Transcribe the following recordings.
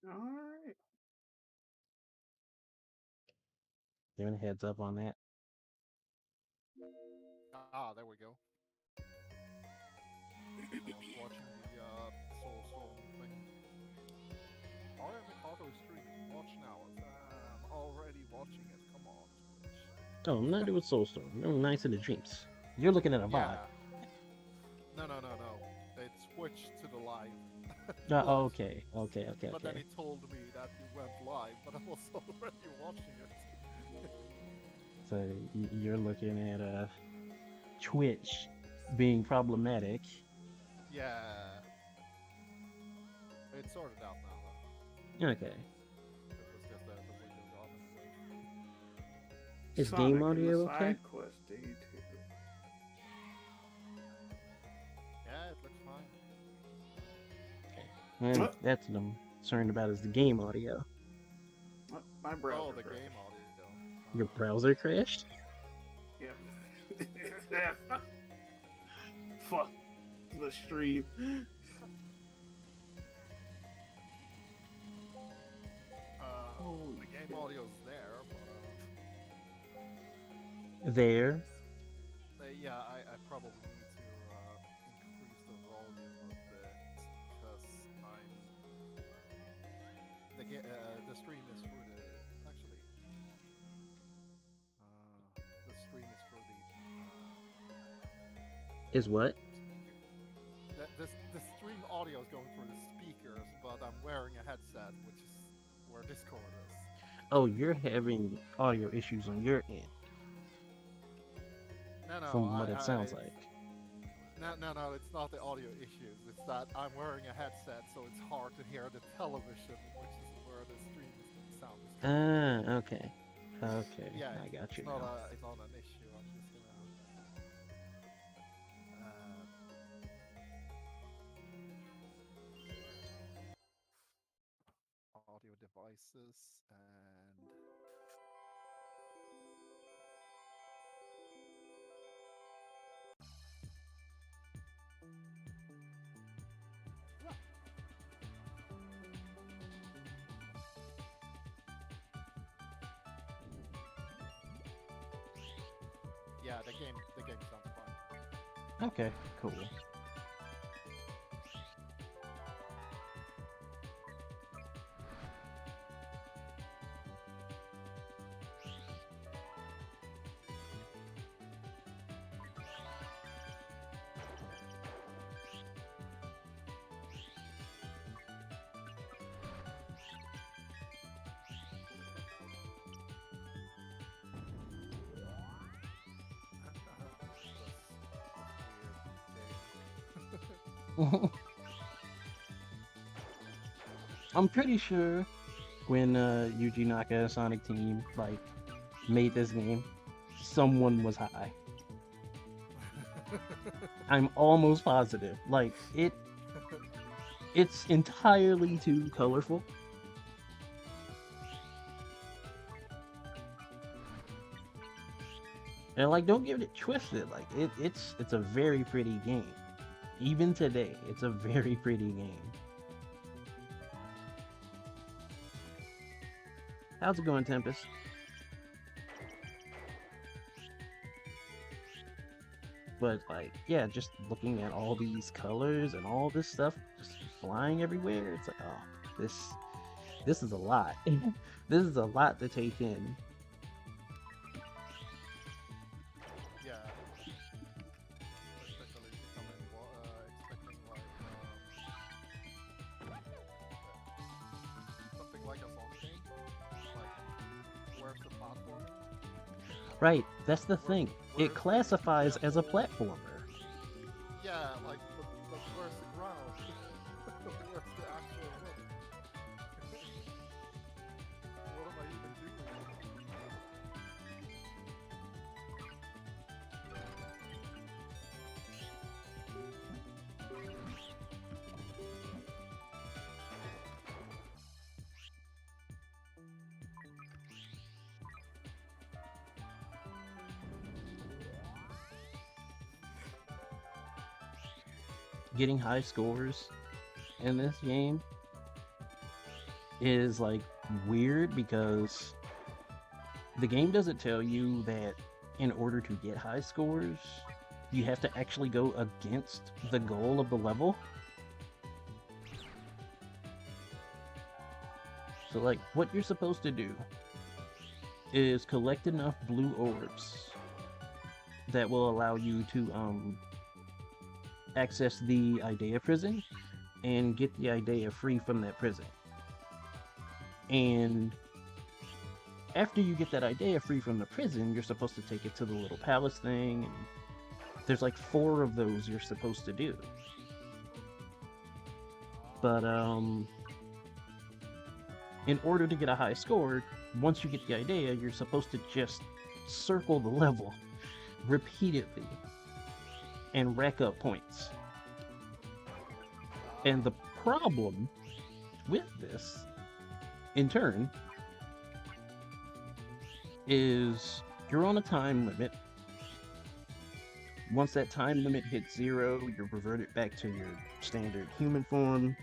Alright. Giving a heads up on that. Ah, there we go. I was watching the Soulstorm thing. Aria Mikado is streaming. Watch now. I'm already watching it. Come on, Oh, I'm not doing Soulstorm. I'm doing Nights in the Dreams. You're looking at a Twitch. bot. Yeah. No. It switched to the live. But Okay, okay, okay, but then okay. he told me that you went live, but I was already watching it. So you're looking at Twitch being problematic. Yeah. It's sorted out now though. Okay. It was just the window got in the way. Is game Sonic and the audio okay? side quest detail. Yeah, it looks fine. And What? that's what I'm concerned about is the game audio. What? My Oh, browser the crashed. game audio. Your browser crashed? Yep. Fuck the stream. Holy The game shit. audio's there, There. yeah, I probably need to increase the volume a bit because the stream is for the actually the stream is for Is what? speaker. The stream audio is going through the speakers, but I'm wearing a headset, which is where Discord is. Oh, you're having audio issues on your end, No, from what it sounds like. no, it's not the audio issues. It's that I'm wearing a headset, so it's hard to hear the television, which is where the stream sound is coming from. Ah, okay. Okay, Yeah, I got you it's not now. it's not an issue. I'm just gonna audio devices and yeah, the game sounds fine. Okay, cool. I'm pretty sure when Yuji Naka Sonic Team like made this game, someone was high. I'm almost positive. Like it's entirely too colorful. And like don't get it twisted. Like it's a very pretty game. Even today, it's a very pretty game. How's it going, Tempest? But like, yeah, just looking at all these colors and all this stuff just flying everywhere, it's like, oh, this is a lot. This is a lot to take in. Yeah, especially if you come in expecting something like a Sonic game. Like, where's the platform? Right, that's the Where, thing. where's It the classifies as a actual? platformer. Yeah, like, but where's the ground? Where's the actual room? What am I even doing? Getting high scores in this game is like weird because the game doesn't tell you that in order to get high scores, you have to actually go against the goal of the level. So like what you're supposed to do is collect enough blue orbs that will allow you to access the Idea prison and get the Idea free from that prison. And after you get that Idea free from the prison, you're supposed to take it to the little palace thing. And there's like 4 of those you're supposed to do. But in order to get a high score, once you get the Idea, you're supposed to just circle the level repeatedly and rack up points. And the problem with this, in turn, is you're on a time limit. Once that time limit hits 0, you're reverted back to your standard human form.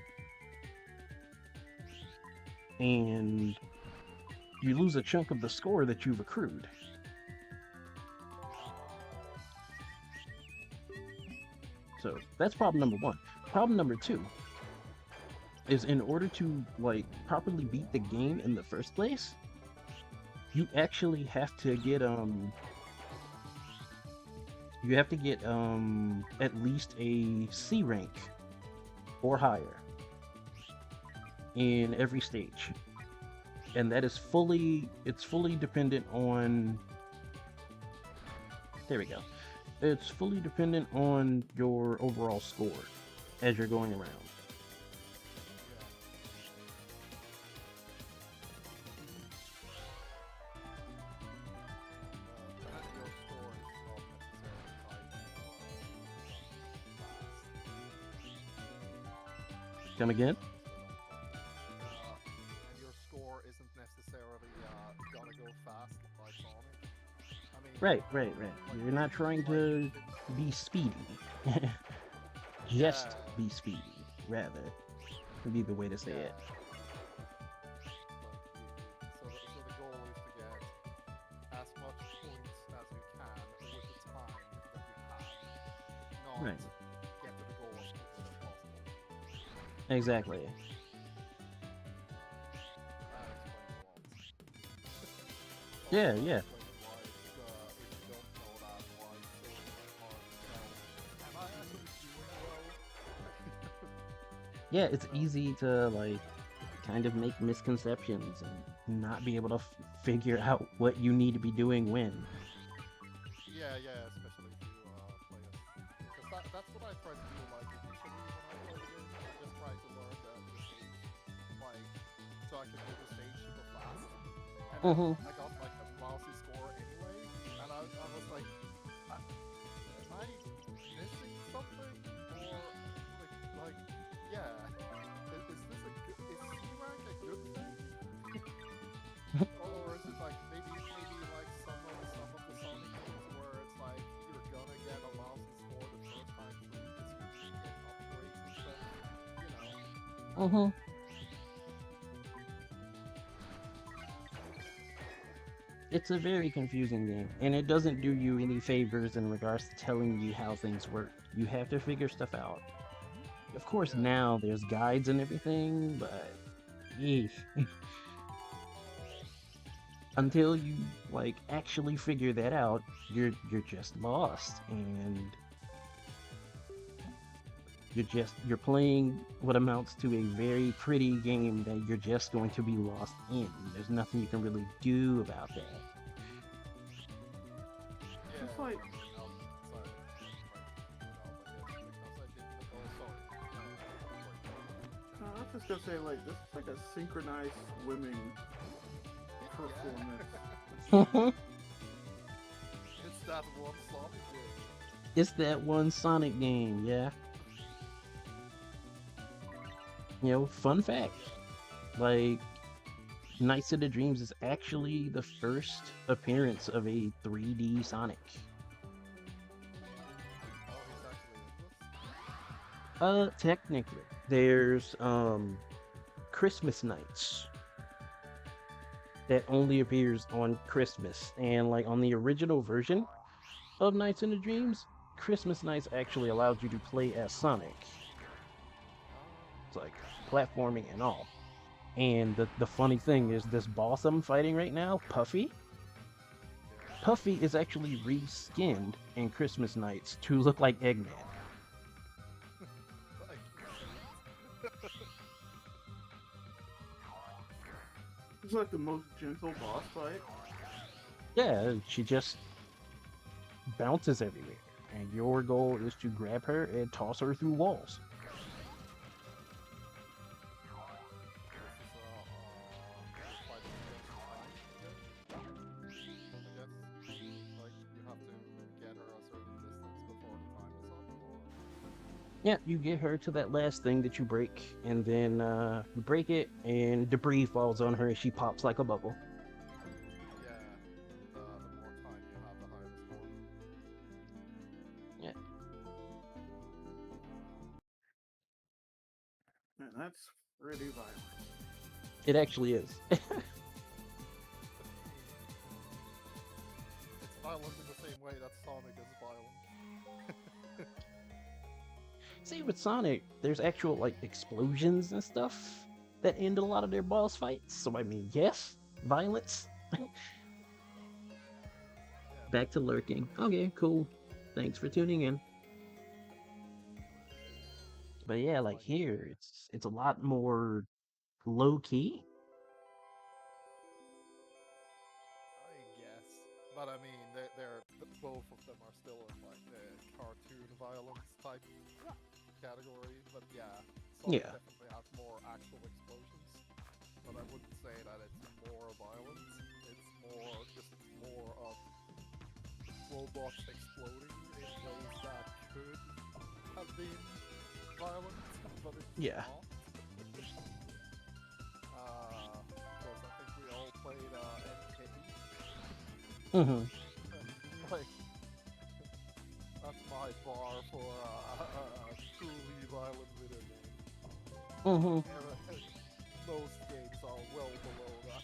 And you lose a chunk of the score that you've accrued. So that's problem number 1. Problem number 2 is in order to like properly beat the game in the first place, you actually have to get at least a C rank or higher in every stage. And that is fully dependent on, there we go. It's fully dependent on your overall score as you're going around. Come again? And your score isn't necessarily gonna go fast like Sonic. I mean, Right. You're not trying to be speedy. Just be speedy, rather. Would be the way to say it. So the goal is to get as much points as you can with the time that you have. Not Right. get to the goal as quickly as possible. Exactly. That explains a lot. Yeah. Explains why if you don't know that, why it's so hard to tell. Am I actually doing well? Yeah, it's easy to like kind of make misconceptions and not be able to figure out what you need to be doing when. Yeah, especially if you play it. Because that's what I try to do, like, initially when I play the game. I just try to learn the stage, like, so I can do the stage super fast. And then I got, like, a lousy score anyway, and I was like, am I missing something? Or, like yeah, is this is C-rank a good thing? Or is it like maybe like some of the Sonic games where it's like you're gonna get a lousy score the first time through because you get upgrades and stuff, you know? It's a very confusing game, and it doesn't do you any favors in regards to telling you how things work. You have to figure stuff out. Of course, now there's guides and everything, but until you like actually figure that out, you're just lost, and you're playing what amounts to a very pretty game that you're just going to be lost in. There's nothing you can really do about that. It's like, I was just gonna say, like, this is like a synchronized swimming performance. It's that one Sonic game. It's that one Sonic game, yeah. You know, fun fact, like, Nights of the Dreams is actually the first appearance of a 3D Sonic. Oh, he's actually in this? Technically, there's Christmas Nights that only appears on Christmas. And like on the original version of Nights into Dreams, Christmas Nights actually allowed you to play as Sonic. It's like platforming and all. And the funny thing is, this boss I'm fighting right now, Puffy, Puffy is actually reskinned in Christmas Nights to look like Eggman. It's like the most gentle boss fight. Yeah, she just bounces everywhere, and your goal is to grab her and toss her through walls. Yeah, you get her to that last thing that you break, and then you break it, and debris falls on her, and she pops like a bubble. Yeah, the more time you have, the higher the score. Yeah. Man, that's really violent. It actually is. It's violent in the same way that Sonic is violent. See, with Sonic, there's actual like explosions and stuff that end a lot of their boss fights. So I mean, yes, violence. Back to lurking. Okay, cool. Thanks for tuning in. But yeah, like here, it's a lot more low key. I guess, but I mean, both of them are still in like the cartoon violence type category. But yeah, Sonic Yeah. definitely has more actual explosions. But I wouldn't say that it's more violent. It's more of robots exploding in ways that could have been violent, but it's Yeah. not. Because I think we all played NiGHTS. Mm-hmm. Like, that's my bar for a truly violent video game. Mm-hmm. Most games are well below that.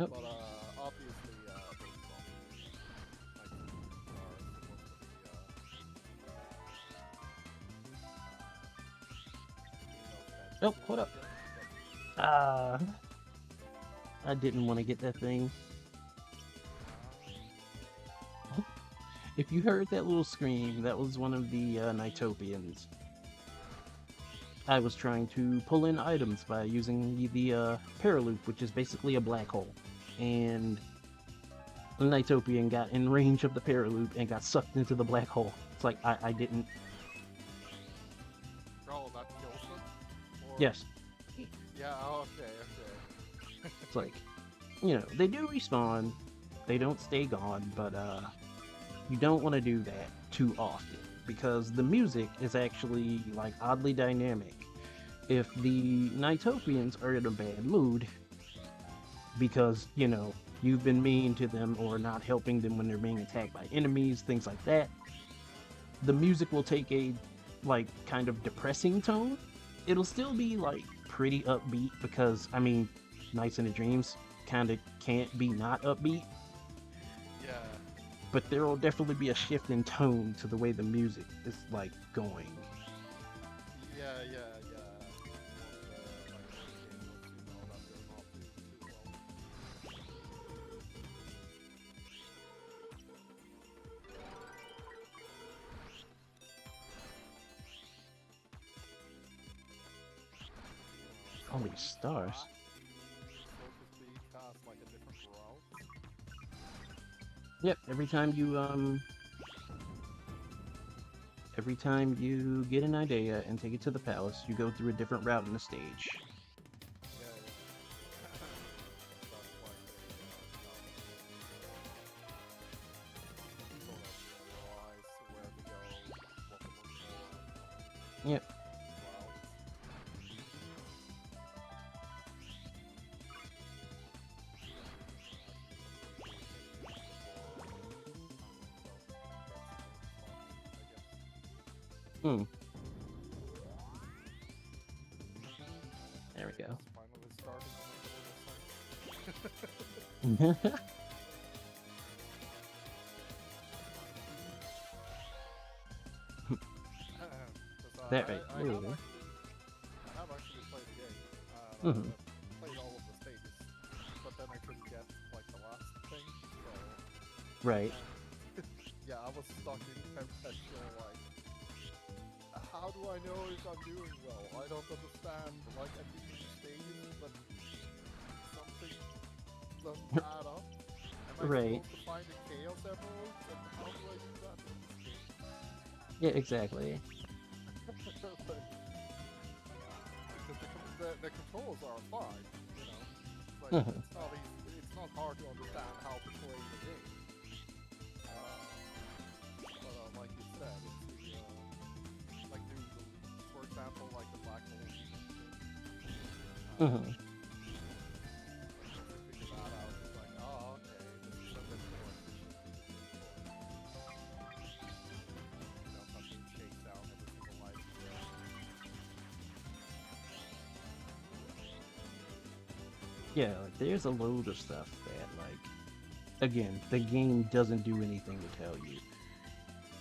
Oh. But obviously, those zombies are supposed to be Oh, hold up. I didn't want to get that thing. If you heard that little scream, that was one of the NiGHTSians. I was trying to pull in items by using the Paraloop, which is basically a black hole. And the NiGHTSian got in range of the Paraloop and got sucked into the black hole. It's like, I didn't... Oh, that kills them? Or... Yes. Yeah, okay. It's like, you know, they do respawn, they don't stay gone, but you don't want to do that too often, because the music is actually, like, oddly dynamic. If the NiGHTSians are in a bad mood, because, you know, you've been mean to them or not helping them when they're being attacked by enemies, things like that, the music will take a, like, kind of depressing tone. It'll still be, like, pretty upbeat, because, I mean, Nights into Dreams kind of can't be not upbeat. Yeah. But there will definitely be a shift in tone to the way the music is, like, going. Yeah. All these stars. Yep, every time you get an idea and take it to the palace, you go through a different route in the stage. Yep. There we go. It's finally starting to make a little sense. That right. I have actually played the game. Mhm. I've played all of the stages, but then I couldn't get like the last thing. So Right. yeah, I was stuck in perpetual like, how do I know if I'm doing well? I don't understand. Like I do these stages, but something doesn't add up. Am I Right. supposed to find the chaos emeralds? And how do I do that in this game? Yeah, exactly. Because the controls are fine, you know. Like Mhm. it's not hard to understand how to play the game. But like you said, it's the like for example, like the black hole. Mhm. Once you figure that out, it's like, oh, okay, this is a bit more efficient. You don't have to chase down every single life. Yeah, like there's a load of stuff that like again, the game doesn't do anything to tell you.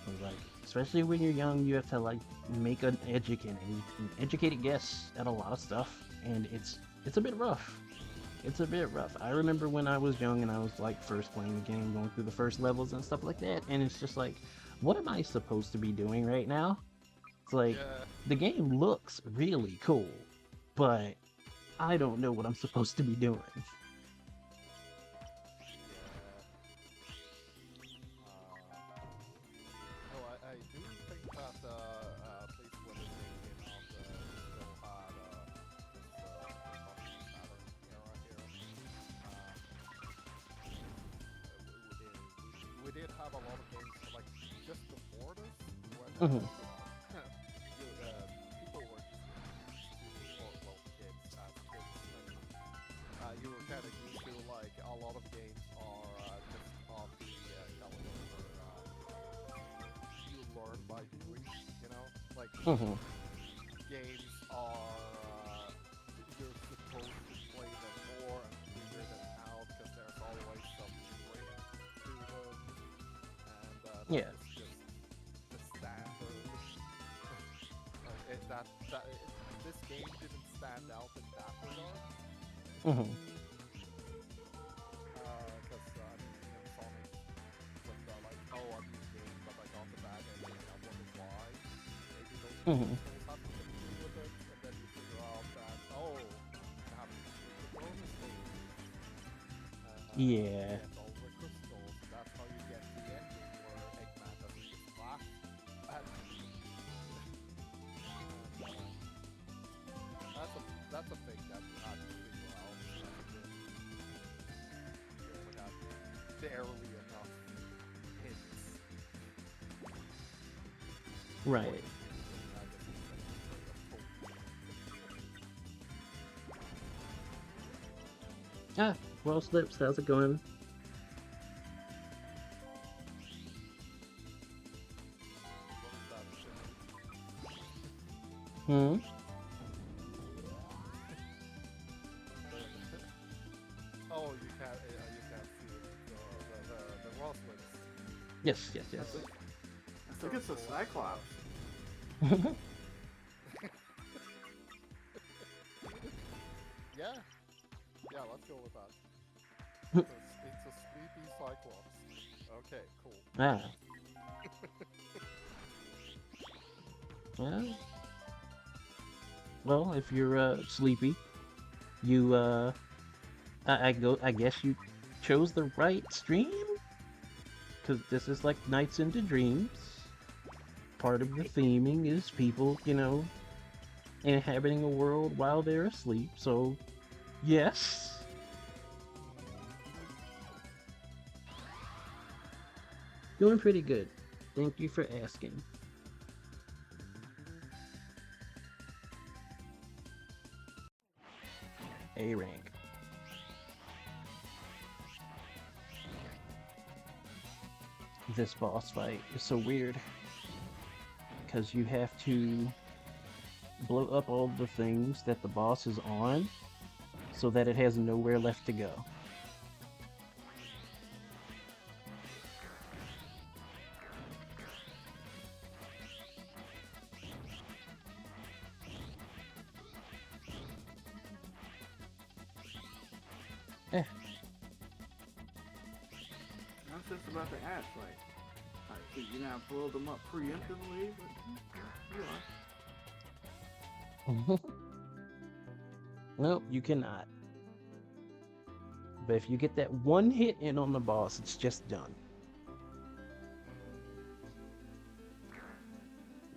And, like, especially when you're young, you have to like make an educated guess at a lot of stuff, and it's a bit rough. It's a bit rough. I remember when I was young and I was like first playing the game, going through the first levels and stuff like that, and it's just like, what am I supposed to be doing right now? It's like Yeah. the game looks really cool, but I don't know what I'm supposed to be doing. No, I do think that at least when the game came out, we still had this fucking Saturn era here. We did have a lot of games like just before this when Hmm. people were just used to, or well, kids as kids, you were kind of used to like a lot of games are just of the caliber you learn by doing, you know? Like, Hmm. games are, you're supposed to play them more and figure them out because there's always some trick to them, and that Yeah. was just the standard. This game didn't stand out in that regard. Hmm. Because I mean, even Sonic was like, oh, I'm new game, but I got the bad ending, and I wonder why. Maybe those Hmm. crystals have something to do with it, and then you figure out that, oh, you have to use the bonus stages to Yeah. get all the crystals. That's how you get the ending where Eggman doesn't just laugh at you. And that's a thing that you have to figure out as a kid. You only have barely enough hints. Or Right. if you do, I guess you can straight up told you. Ah, well, Slips, how's it going? What is that shit? Hmm. Oh, you can't see it. The Roslins. Yes, yes, I yes. think it's a Cyclops. Yeah. Yeah, let's go with that. It's a sleepy Cyclops. Okay, cool. Ah. Yeah. Well, if you're sleepy, you I guess you chose the right stream, because this is like Nights into Dreams. Part of the theming is people, inhabiting a world while they're asleep. So, yes. Doing pretty good. Thank you for asking. A rank. This boss fight is so weird because you have to blow up all the things that the boss is on so that it has nowhere left to go. Eh, I was just about to ask, like, so you now blow them up preemptively? But you are. nope, you cannot. But if you get that one hit in on the boss, it's just done.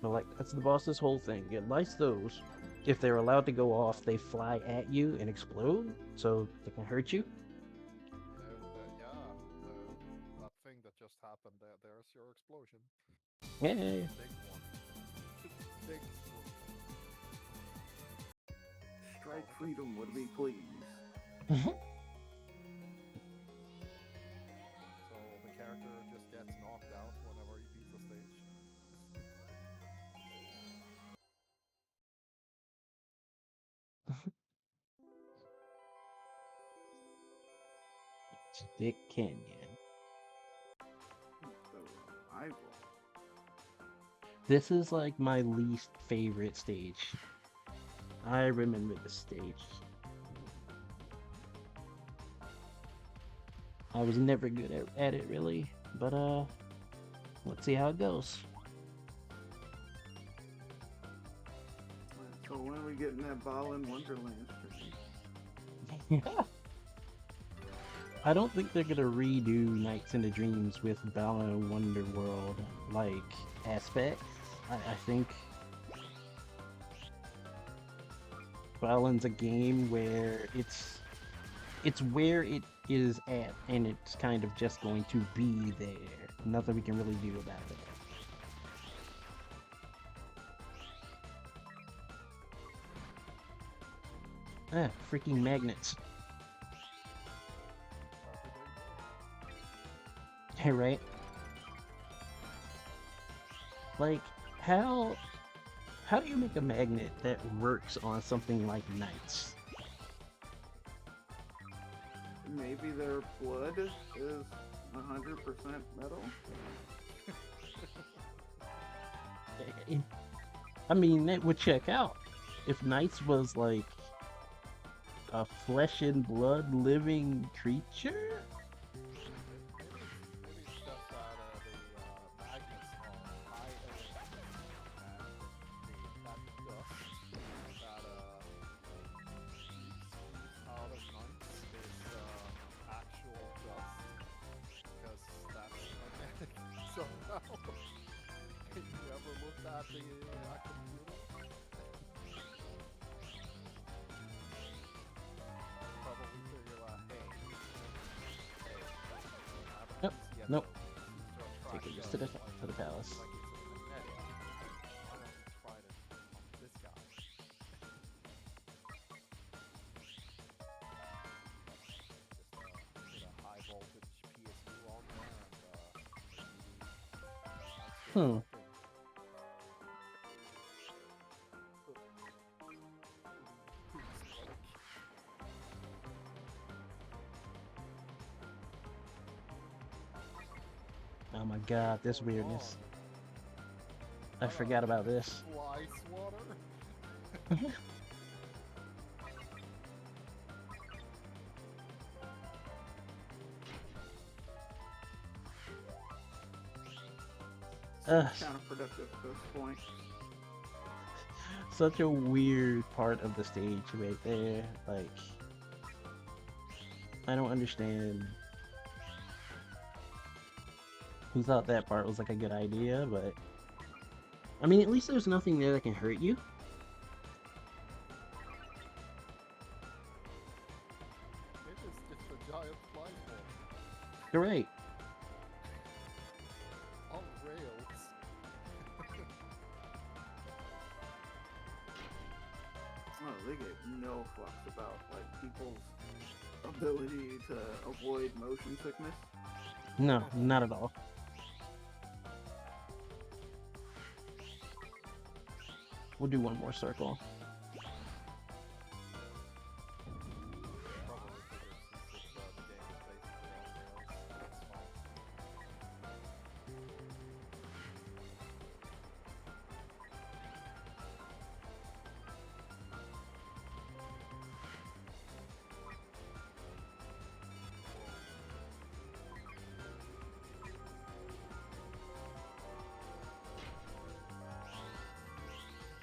But like, that's the boss's whole thing. It lights those. If they're allowed to go off, they fly at you and explode, so they can hurt you. That thing that just happened there, there's your explosion. Yay! Big one. Big explosion. Strike freedom would be pleased. So the character just gets knocked out whenever he beats the stage. Stick Canyon. So, rival. This is like my least favorite stage. I remember this stage. I was never good at it really, but let's see how it goes. So when are we getting that ball in Wonderland? I don't think they're gonna redo Nights into Dreams with Balan Wonderworld like aspects. I think Balan's a game where it's where it is at, and it's kind of just going to be there. Nothing we can really do about it. Ah, freaking magnets. Hey, right? Like, how do you make a magnet that works on something like Knights? Maybe their blood is 100% metal? I mean, that would check out. If Knights was like a flesh and blood living creature? Maybe it's just that the magnets are high energy and that dust that speaks out of nights is actual dust because that's magnetic somehow. You ever looked at the computer? Probably figure out, hey, Nope, nope. Take Take it just to the palace. Like it's magnetic. Why don't you try it on this guy? Just put a high voltage PSU on there and Hmm. Oh my god, this weirdness. I forgot about this. Fly swatter? Counterproductive at this point. Such a weird part of the stage right there. Like, I don't understand who thought that part was like a good idea, but I mean, at least there's nothing there that can hurt you. It is just a giant fly swatter. You're right. On rails. Oh, they get no fucks about like people's ability to avoid motion sickness. No, not at all. we'll do one more circle. Probably figured since the game is basically on rails, it's fine.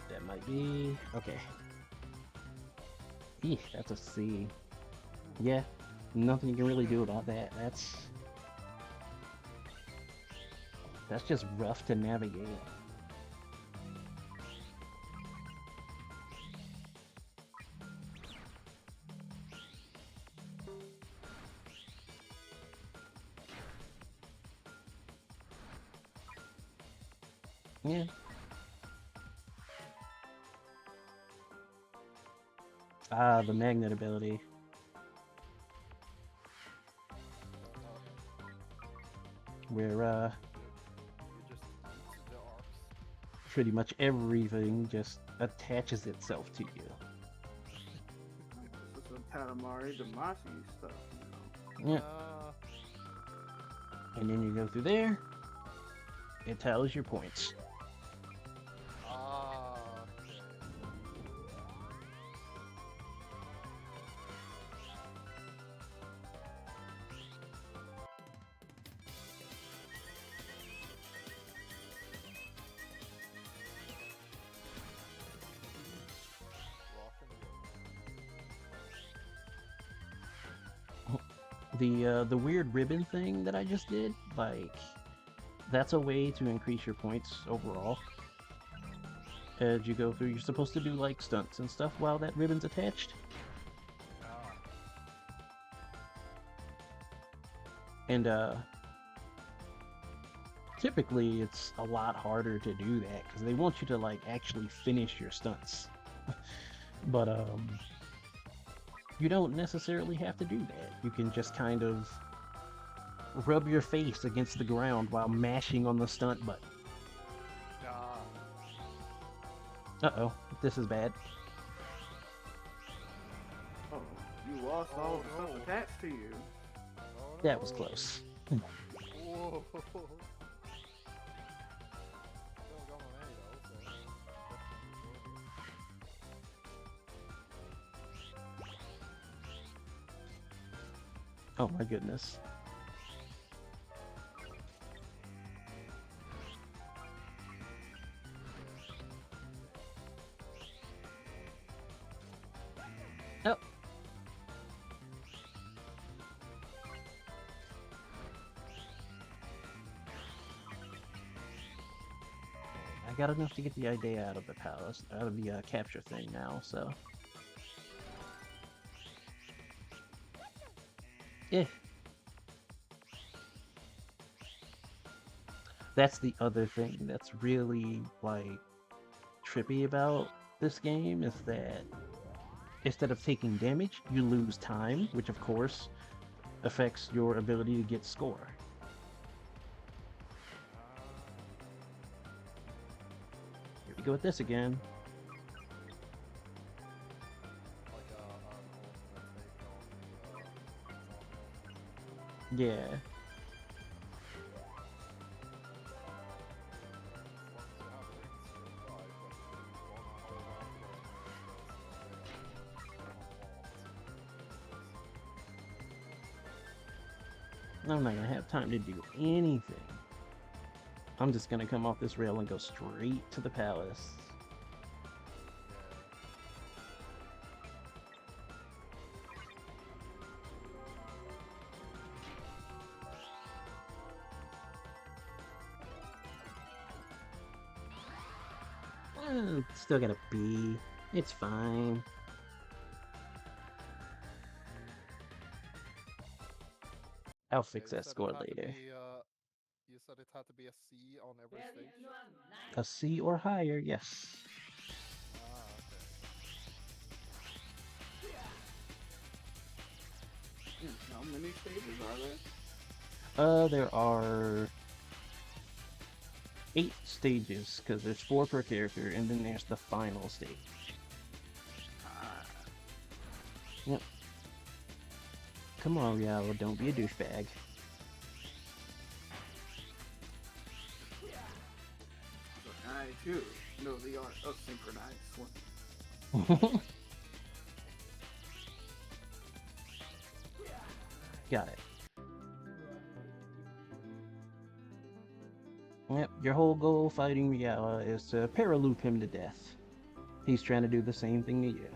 That might be okay. Eesh, that's a C. Yeah, nothing you can really do about that. That's just rough to navigate. Yeah. Ah, the magnet ability. Where You just eat the arcs. pretty much everything just attaches itself to you. This is some Katamari Damacy stuff, you know. Yeah. And then you go through there. It tallies your points. Okay. Rock and roll. The weird ribbon thing that I just did, like, that's a way to increase your points overall. As you go through, you're supposed to do like stunts and stuff while that ribbon's attached. And typically it's a lot harder to do that because they want you to like actually finish your stunts. But you don't necessarily have to do that. You can just kind of rub your face against the ground while mashing on the stunt button. Uh-oh, this is bad. Oh, you lost all the stuff no. attached to you. Oh, That was no. close. Whoa. Still got an A though, so Oh my goodness. Oh. I got enough to get the idea out of the palace, out of the capture thing now, so. Yeah. That's the other thing that's really, like, trippy about this game is that instead of taking damage, you lose time, which of course affects your ability to get score. Here we go with this again. Yeah. I'm not gonna have time to do anything. I'm just gonna come off this rail and go straight to the palace. Still got a B. It's fine. I'll fix that score later. You said it had to be a C on every stage? A C or higher, yes. Yeah, how many stages are there? There are 8 stages because there's 4 per character, and then there's the final stage. Yep. Come on, Rial, don't be a douchebag. I too know the art of synchronized swim. Got it. Yep, your whole goal fighting Riala is to paraloop him to death. He's trying to do the same thing to you.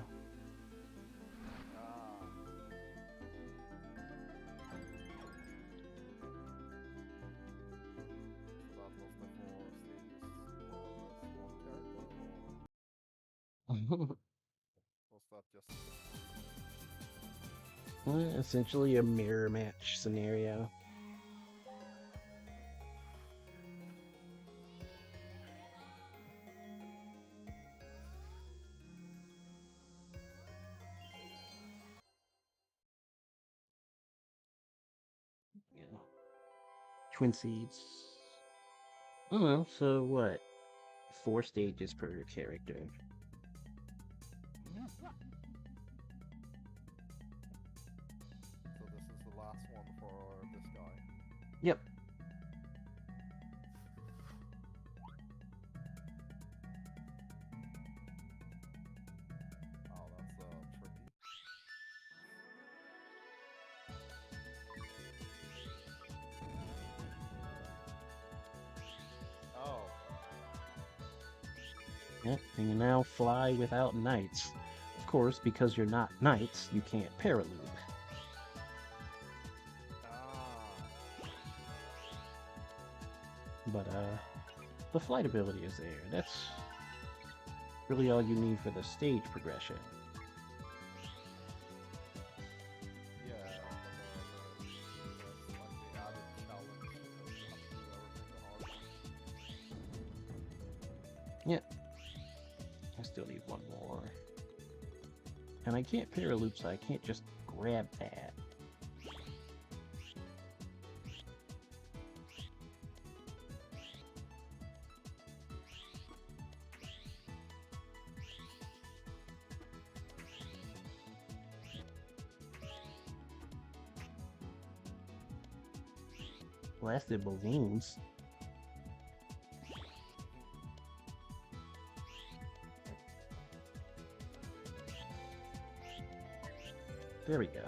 Essentially a mirror match scenario. Yeah. Twin seeds. I don't know, so what? 4 stages per character. So this is the last one for this guy. Yep. Oh, that's tricky. Oh. Yep, and you now fly without knights. Of course, because you're not knights, you can't paraloop. But the flight ability is there. That's really all you need for the stage progression. Yeah, that's like the added challenge because you have to do everything the hard way. Yep. I still need one more. And I can't paraloop, so I can't just grab that. Blasted balloons. There we go.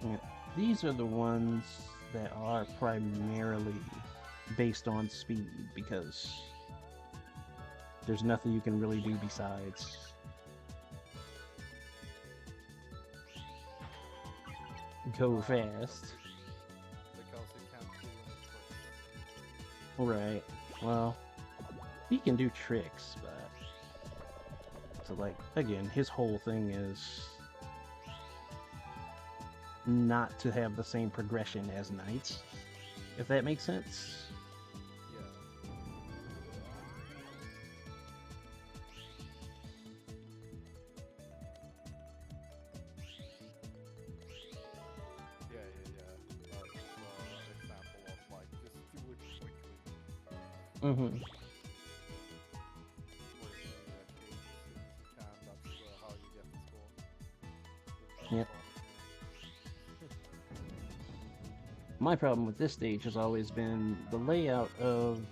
Yeah, these are the ones that are primarily based on speed because there's nothing you can really do besides go fast. Because you can't do any tricks. Right. Well, he can do tricks, but so like again, his whole thing is not to have the same progression as knights, if that makes sense. Example of like just do it quickly. Mm-hmm. That's how you get the score. Yep. My problem with this stage has always been the layout of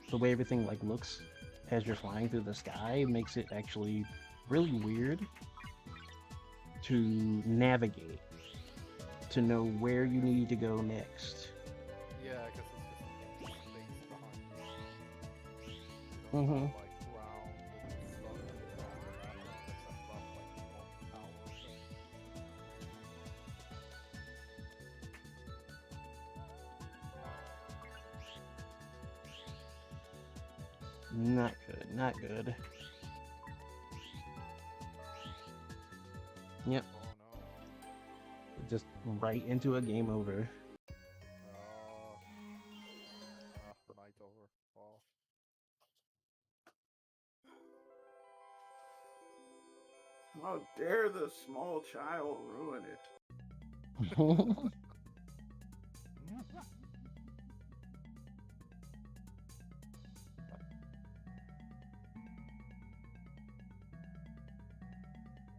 the way everything like looks as you're flying through the sky makes it actually really weird to navigate, to know where you need to go next. Yeah, because it's just space behind you. You don't Mm-hmm. have like ground with stuff around the map except for like small towers. Not good, not good. Yep. Oh no. Just right into a game over. Night over. Oh. How dare the small child ruin it? The arrows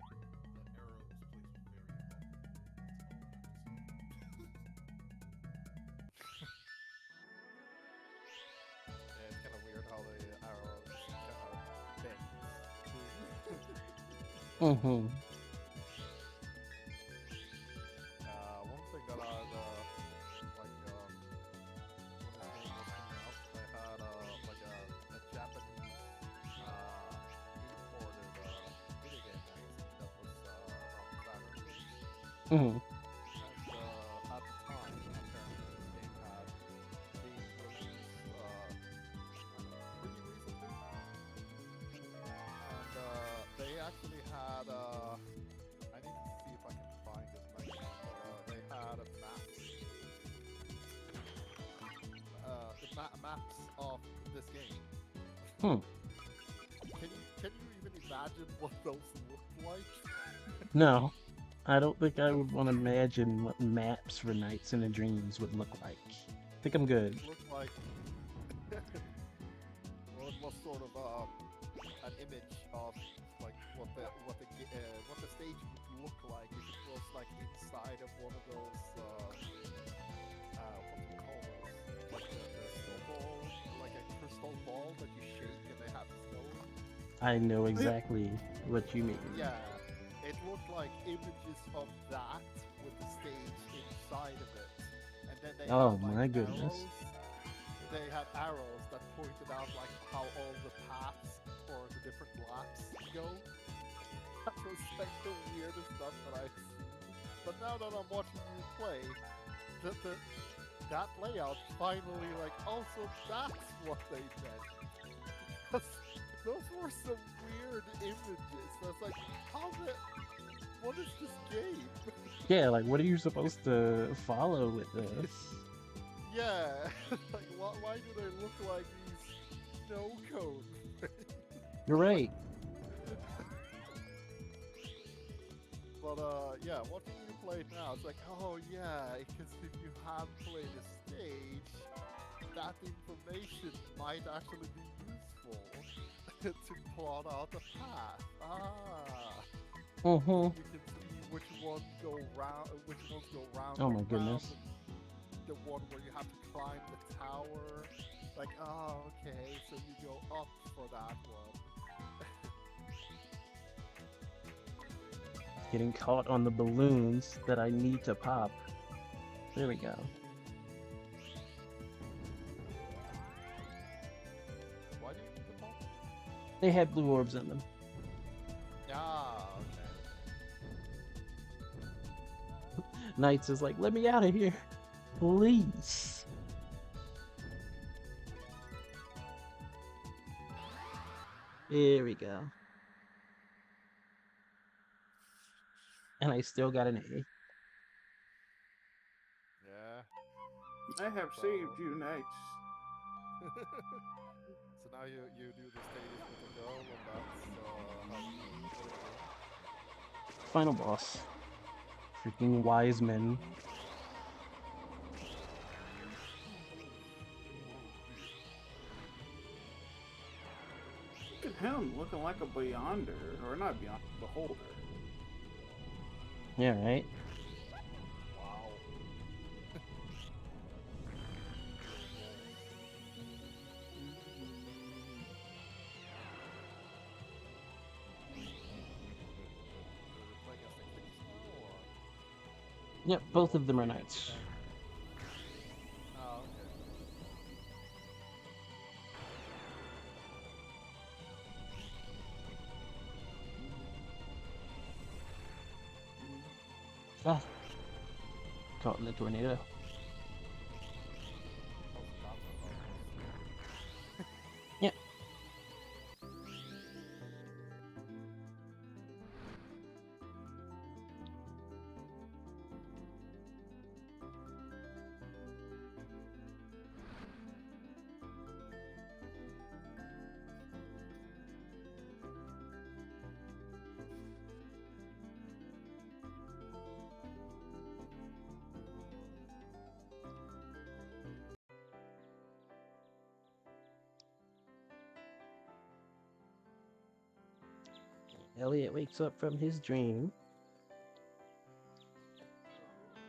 placed very low. That's all I have to say. Yeah, it's kind of weird how the arrows kind of bend. Mm-hmm. One thing that I've like when this game was coming out, I had like a Japanese imported video game magazine that was around Saturn days. Mm-hmm. And at the time, apparently this game had been released pretty recently. And they actually had I need to see if I can find this magazine, but they had a map, maps of this game. Hmm. Can you even imagine what those look like? No, I don't think I would want to imagine what maps for Nights and Dreams would look like. I think I'm good. It looked like well, it was sort of an image of like what the stage would look like if it was like inside of one of those what do you call those? Like the snowball, like a crystal ball that you shake and they have snow. I know exactly what you mean. Yeah, it looked like images of that with the stage inside of it, and then they Oh had like my goodness. arrows. They had arrows that pointed out like how all the paths for the different laps go. That was like the weirdest stuff that I've seen. But now that I'm watching you play, that layout finally like also that's what they meant. 'Cause those were some weird images. That's like, what is this game? Yeah, like what are you supposed to follow with this? Yeah, like why do they look like these snow cones? You're right. But yeah, watching you play it now, it's like, oh yeah, because if you have played a stage, that information might actually be useful to plot out the path. Mm-hmm. You can see which ones go round, Oh and my goodness. round, the one where you have to climb the tower. Like, oh, okay, so you go up for that one. Getting caught on the balloons that I need to pop. There we go. Why do you need the pop? They had blue orbs in them. Ah, okay. Knights is like, let me out of here. Please. There we go. And I still got an A. Yeah. I have saved you, Knights. So now you do the stages with the girl, and that's how you do it. Final boss. Freaking Wiseman. Look at him looking like a Beyonder, or not Beyond, Beholder. Yeah, right? Wow. Yep, both of them are knights. Oh, okay. Ah. Caught in the tornado. Yep. Elliot wakes up from his dream.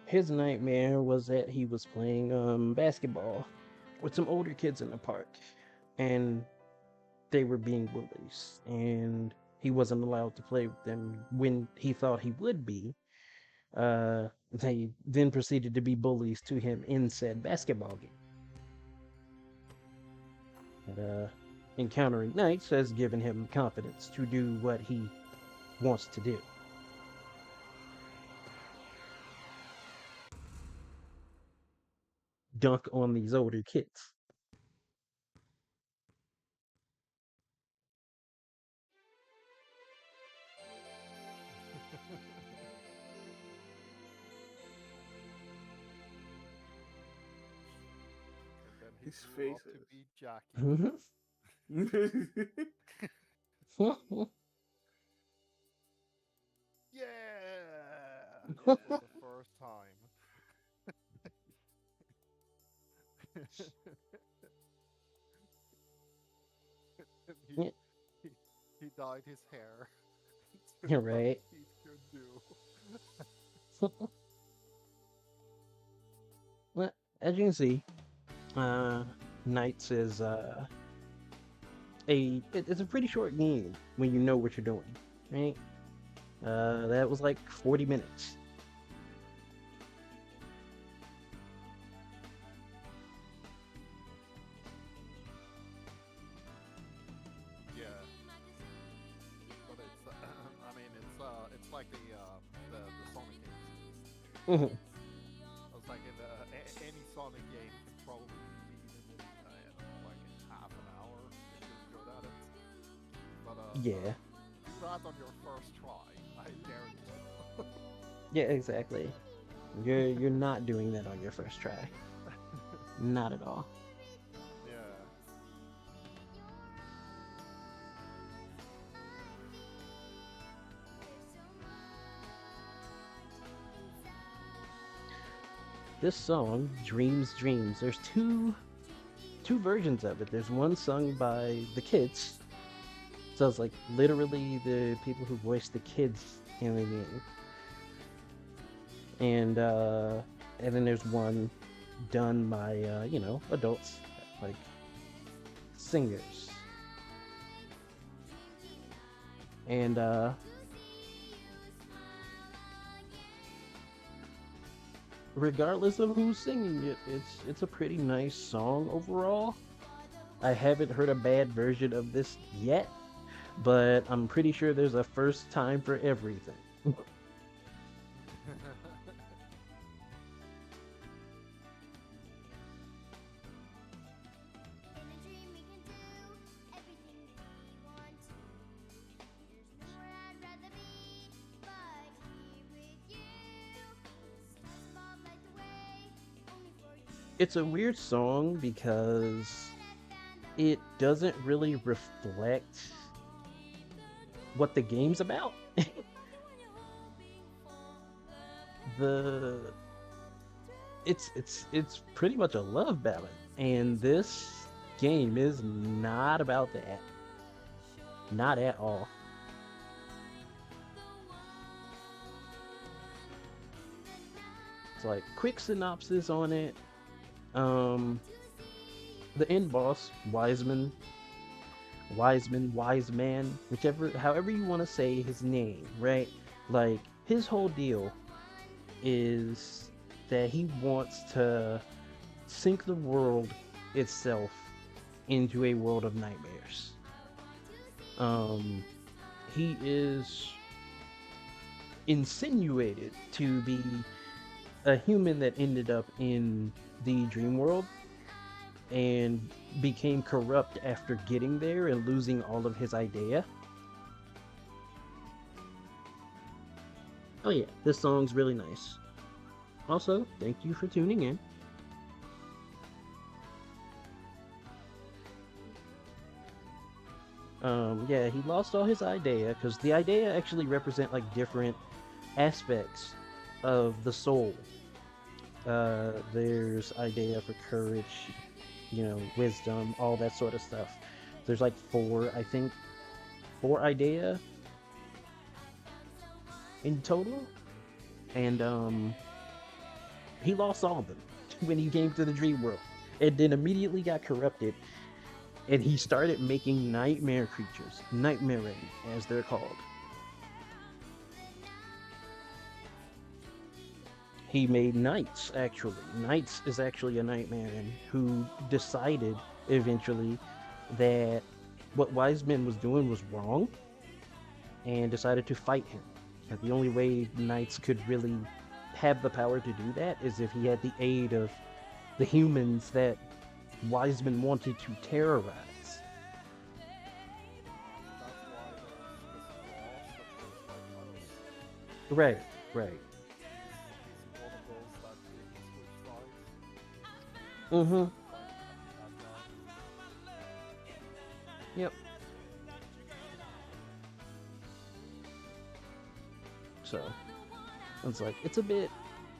His nightmare was that he was playing basketball with some older kids in the park, and they were being bullies, and he wasn't allowed to play with them when he thought he would be. They then proceeded to be bullies to him in said basketball game. But, encountering knights has given him confidence to do what he wants to do. Dunk on these older kids. And then he His grew up to faces. be Jackie. Yeah! For the first time. And Yeah, he, he dyed his hair to you're what right. he could do. Well, as you can see, Knights is it's a pretty short game when you know what you're doing, right? That was like 40 minutes. Yeah, but it's I mean it's like the Sonic games. Mhm. I was like any Sonic game can probably be beaten in I don't know, like in half an hour if you're good at it. But Yeah, do that on your first try. I dare you. yeah, exactly. You're not doing that on your first try. Not at all. Yeah. This song, Dreams Dreams, there's two versions of it. There's one sung by the kids. So it's like literally the people who voice the kids in the game. And then there's one done by adults, like singers. And regardless of who's singing it, it's a pretty nice song overall. I haven't heard a bad version of this yet, but I'm pretty sure there's a first time for everything. It's a weird song because it doesn't really reflect what the game's about. the it's pretty much a love ballad, and this game is not about that. Not at all. It's like quick synopsis on it. Um, the end boss, Wise Man, however you want to say his name, right? Like his whole deal is that he wants to sink the world itself into a world of nightmares. Um, he is insinuated to be a human that ended up in the dream world and became corrupt after getting there and losing all of his idea. Oh yeah, this song's really nice. Also, thank you for tuning in. Yeah, he lost all his idea because the idea actually represent like different aspects of the soul. There's idea for courage, wisdom, all that sort of stuff. There's like four, I think, four idea, in total, and he lost all of them when he came to the dream world, and then immediately got corrupted, and he started making nightmare creatures, nightmaring as they're called. He made knights, actually. Knights is actually a nightmare, and who decided eventually that what Wiseman was doing was wrong and decided to fight him. That the only way knights could really have the power to do that is if he had the aid of the humans that Wiseman wanted to terrorize. That's why there's this clause that goes like, Right, right. he's one of those that didn't switch sides. Mm-hmm. Like, that guy. Yep. So it's like it's a bit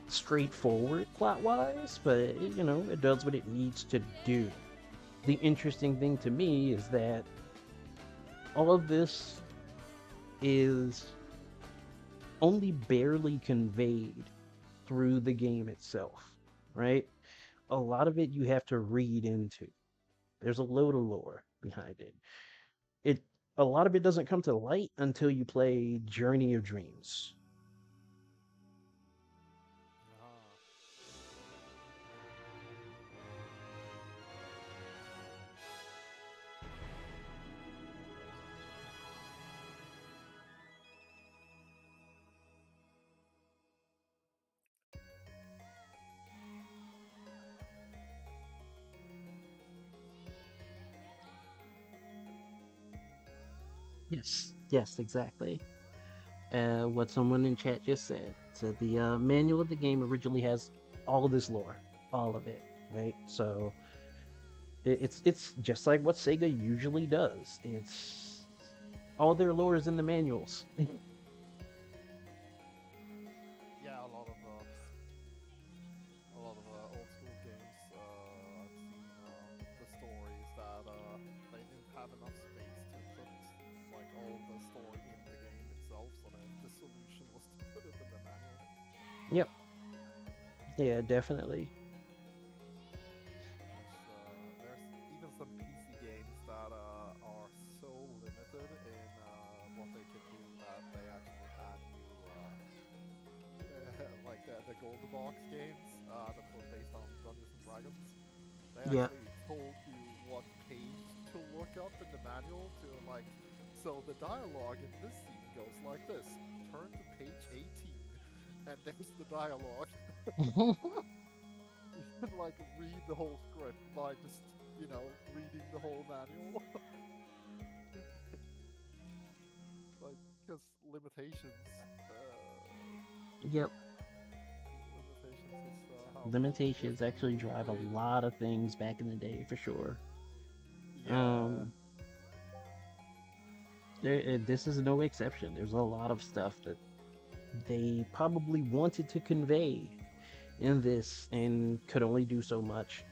straightforward plot wise, but it does what it needs to do. The interesting thing to me is that all of this is only barely conveyed through the game itself, right? A lot of it you have to read into. There's a load of lore behind it. It a lot of it doesn't come to light until you play Journey of Dreams. Ah. Yes, yes, exactly. What someone in chat just said the manual of the game originally has all of this lore, all of it, right? So it's just like what Sega usually does. It's all their lore is in the manuals. Yeah, a lot of old school games. I've seen the stories that they didn't have enough space to put like all of the story in the game itself, so the solution was to put it in the manual. Yep. Yeah, definitely. There's even some PC games that are so limited in what they can do that they actually hand you like the gold box games that were based on Dungeons and Dragons. They Yeah. actually told you what page to look up in the manual to like. So the dialogue in this scene goes like this: turn to page 18, and there's the dialogue. You can like read the whole script by just reading the whole manual. Like because limitations. Yep. Limitations is how Limitations games actually get drive a made. lot of things back in the day for sure. Yeah. This is no exception. There's a lot of stuff that they probably wanted to convey in this and could only do so much.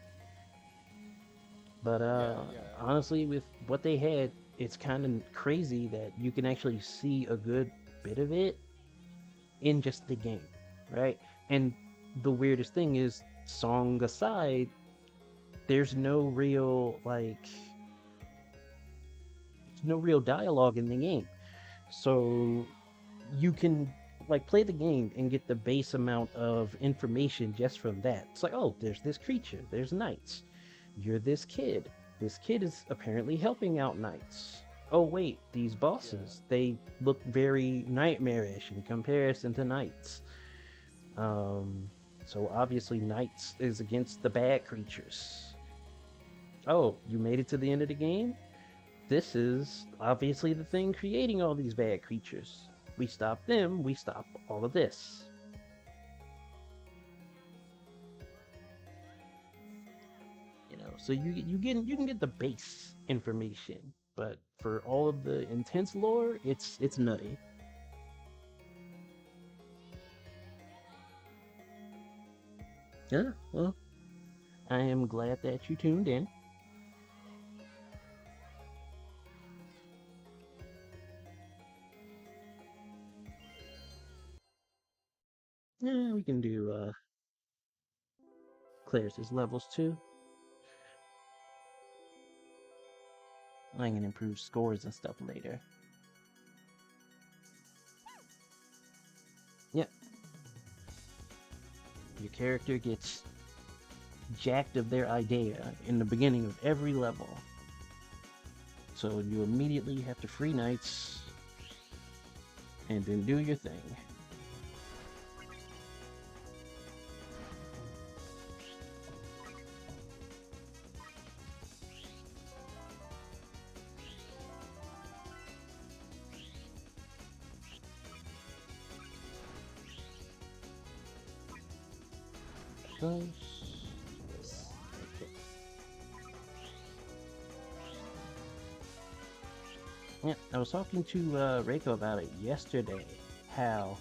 But Yeah, yeah. honestly, with what they had, it's kind of crazy that you can actually see a good bit of it in just the game, right? And the weirdest thing is, song aside, there's no real dialogue in the game. So you can like play the game and get the base amount of information just from that. It's like, oh, there's this creature, there's knights. You're this kid. This kid is apparently helping out knights. Oh wait, these Yeah. bosses, they look very nightmarish in comparison to knights. Um so obviously knights is against the bad creatures. Oh, you made it to the end of the game? This is obviously the thing creating all these bad creatures. We stop them, we stop all of this. So you can get the base information, but for all of the intense lore, it's nutty. Yeah, well, I am glad that you tuned in. Yeah, we can do Claris's levels too. I can improve scores and stuff later. Yep. Your character gets jacked of their idea in the beginning of every level. So you immediately have to free knights and then do your thing. Okay. Yeah, I was talking to Reiko about it yesterday. How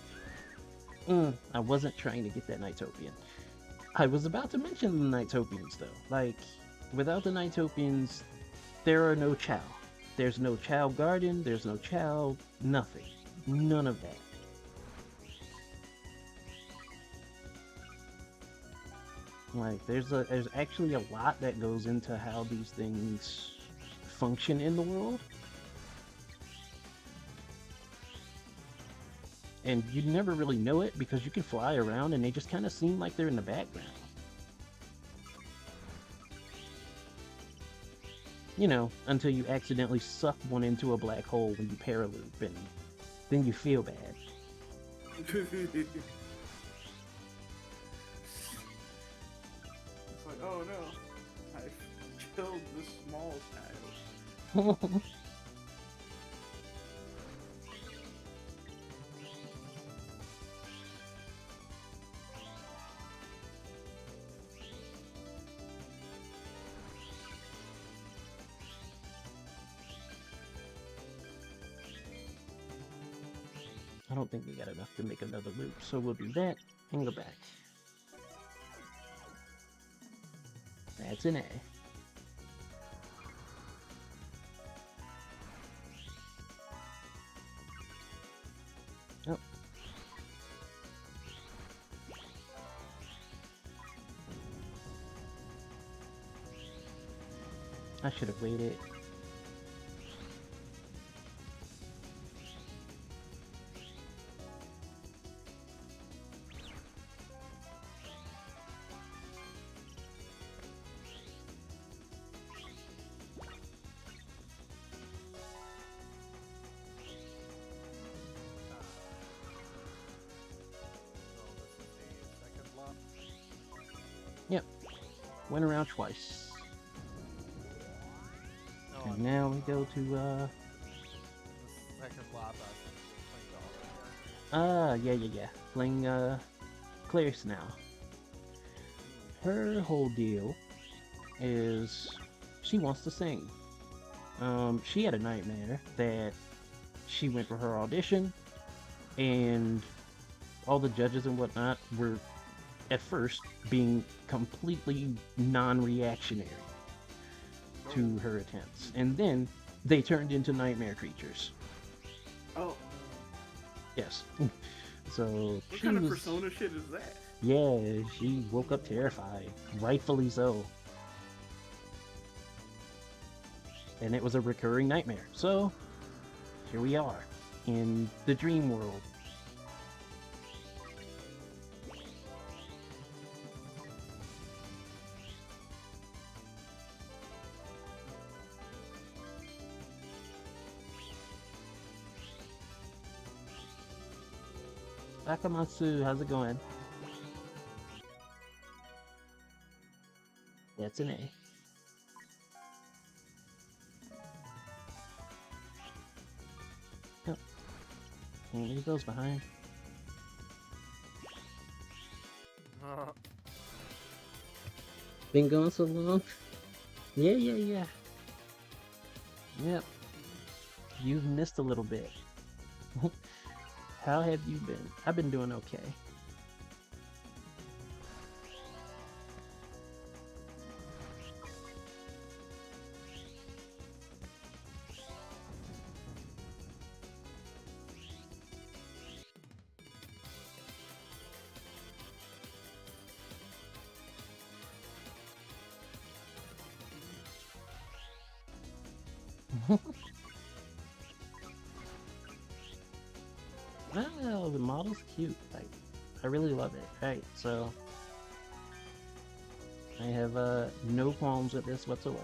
I wasn't trying to get that Nighttopian. I was about to mention the Nighttopians though. Like, without the Nighttopians, there are no Chow. There's no Chow Garden. There's no Chow. Nothing. None of that. Like, there's actually a lot that goes into how these things function in the world. And you never really know it because you can fly around and they just kind of seem like they're in the background. You know, until you accidentally suck one into a black hole when you paraloop, and then you feel bad. It's like, oh no, I killed the small child. I don't think we got enough to make another loop, so we'll do that and go back. That's an A. Oh. I should have waited. Yep. Went around twice. No, And now we go to the second lap as yeah. Playing Clarice now. Her whole deal is she wants to sing. She had a nightmare that she went for her audition and all the judges and whatnot were at first being completely non-reactionary to her attempts, and then they turned into nightmare creatures. Oh, yes. So what she kind of was, persona shit is that? yeah, she woke up terrified, rightfully so. And it was a recurring nightmare. So here we are in the dream world. Akamatsu, how's it going? That's an A. Yep. And he goes behind. Been going so long? Yeah. Yep. You've missed a little bit. How have you been? I've been doing okay. Well, the model's cute. I really love it. Right, so I have no qualms with this whatsoever.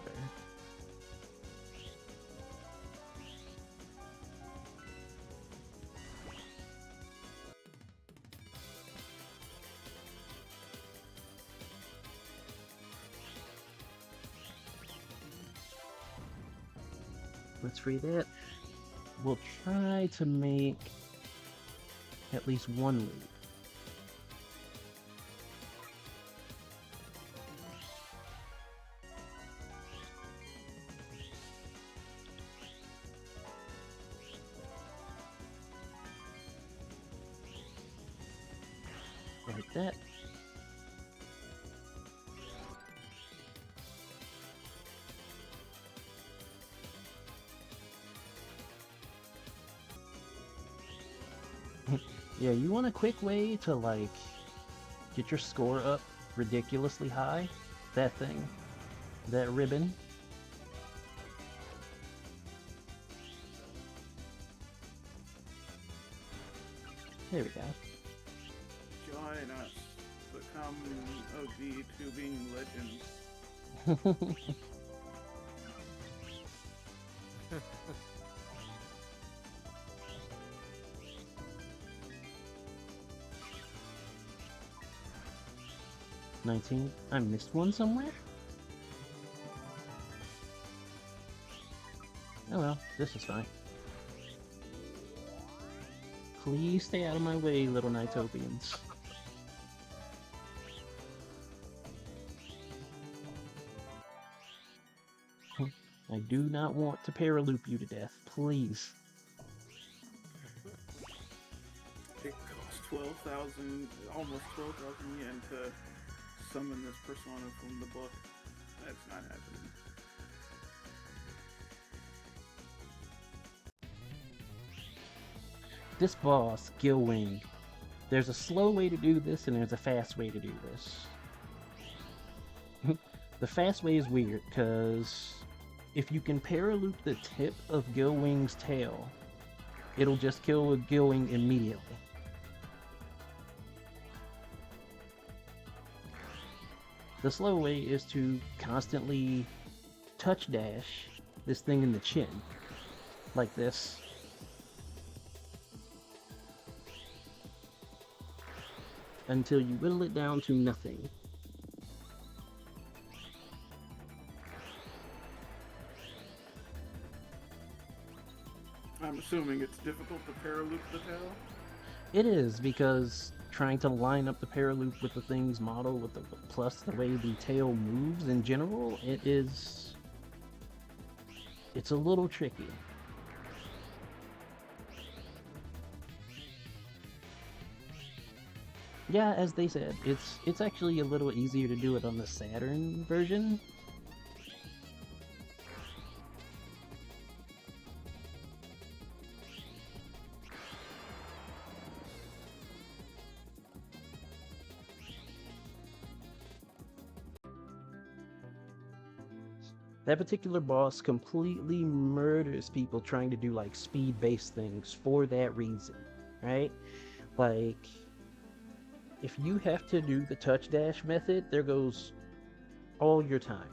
Let's free that. We'll try to make at least one loop. Like that. Yeah, you want a quick way to like get your score up ridiculously high? That thing. That ribbon. There we go. Join us. Become OG tubing legends. 19. I missed one somewhere? Oh well, this is fine. Please stay out of my way, little Nighttopians. I do not want to paraloop you to death, please. It costs 12,000, almost 12,000 yen to summon this persona from the book. That's not happening. This boss, Gilwing, there's a slow way to do this and there's a fast way to do this. The fast way is weird, because if you can paraloop the tip of Gilwing's tail, it'll just kill Gilwing immediately. The slow way is to constantly touch dash this thing in the chin, like this. Until you whittle it down to nothing. I'm assuming it's difficult to paraloop the tail. It is, because trying to line up the paraloop with the thing's model, with the plus the way the tail moves in general, it's a little tricky. Yeah, as they said, it's actually a little easier to do it on the Saturn version. That particular boss completely murders people trying to do like speed-based things for that reason, right? Like, if you have to do the touch dash method, there goes all your time.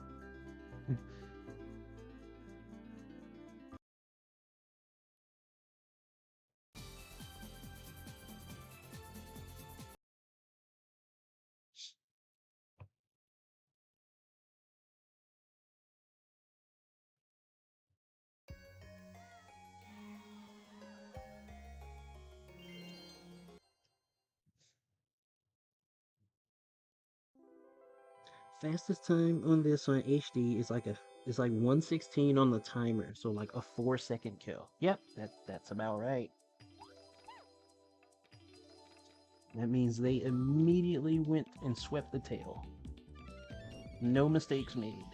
Fastest time on this on HD is like 116 on the timer, so like a 4-second kill. Yep, that's about right. That means they immediately went and swept the tail. No mistakes made.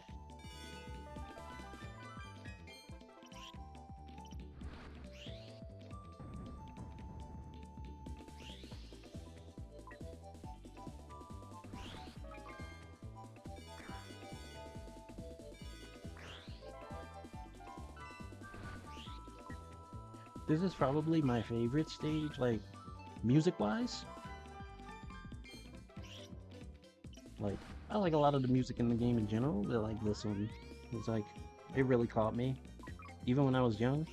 This is probably my favorite stage, like, music-wise. Like, I like a lot of the music in the game in general, but like this one was like, it really caught me, even when I was young.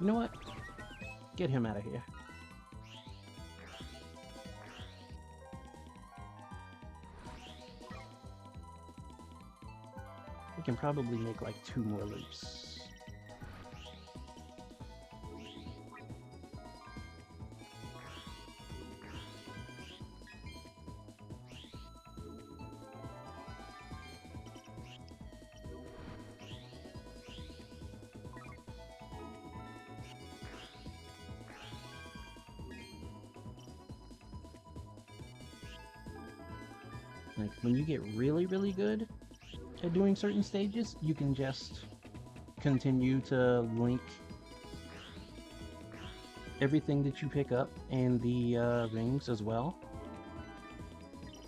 You know what? Get him out of here. We can probably make like 2 more loops. Like, when you get really, really good at doing certain stages, you can just continue to link everything that you pick up and the rings as well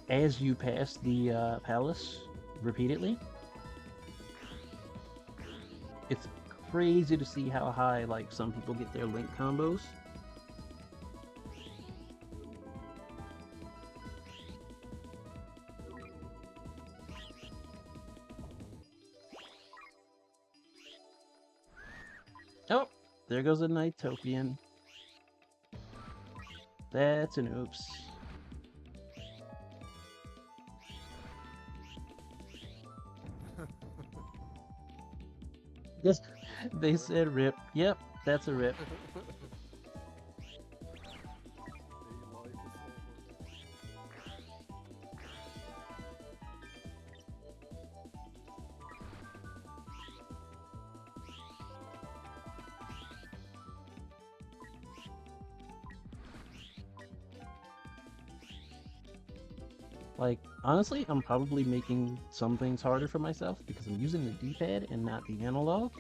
as you pass the palace repeatedly. It's crazy to see how high like some people get their link combos. Oh, there goes a Nighttopian. That's an oops. Yes, they said rip. Yep, that's a rip. Like, honestly, I'm probably making some things harder for myself because I'm using the D-pad and not the analog.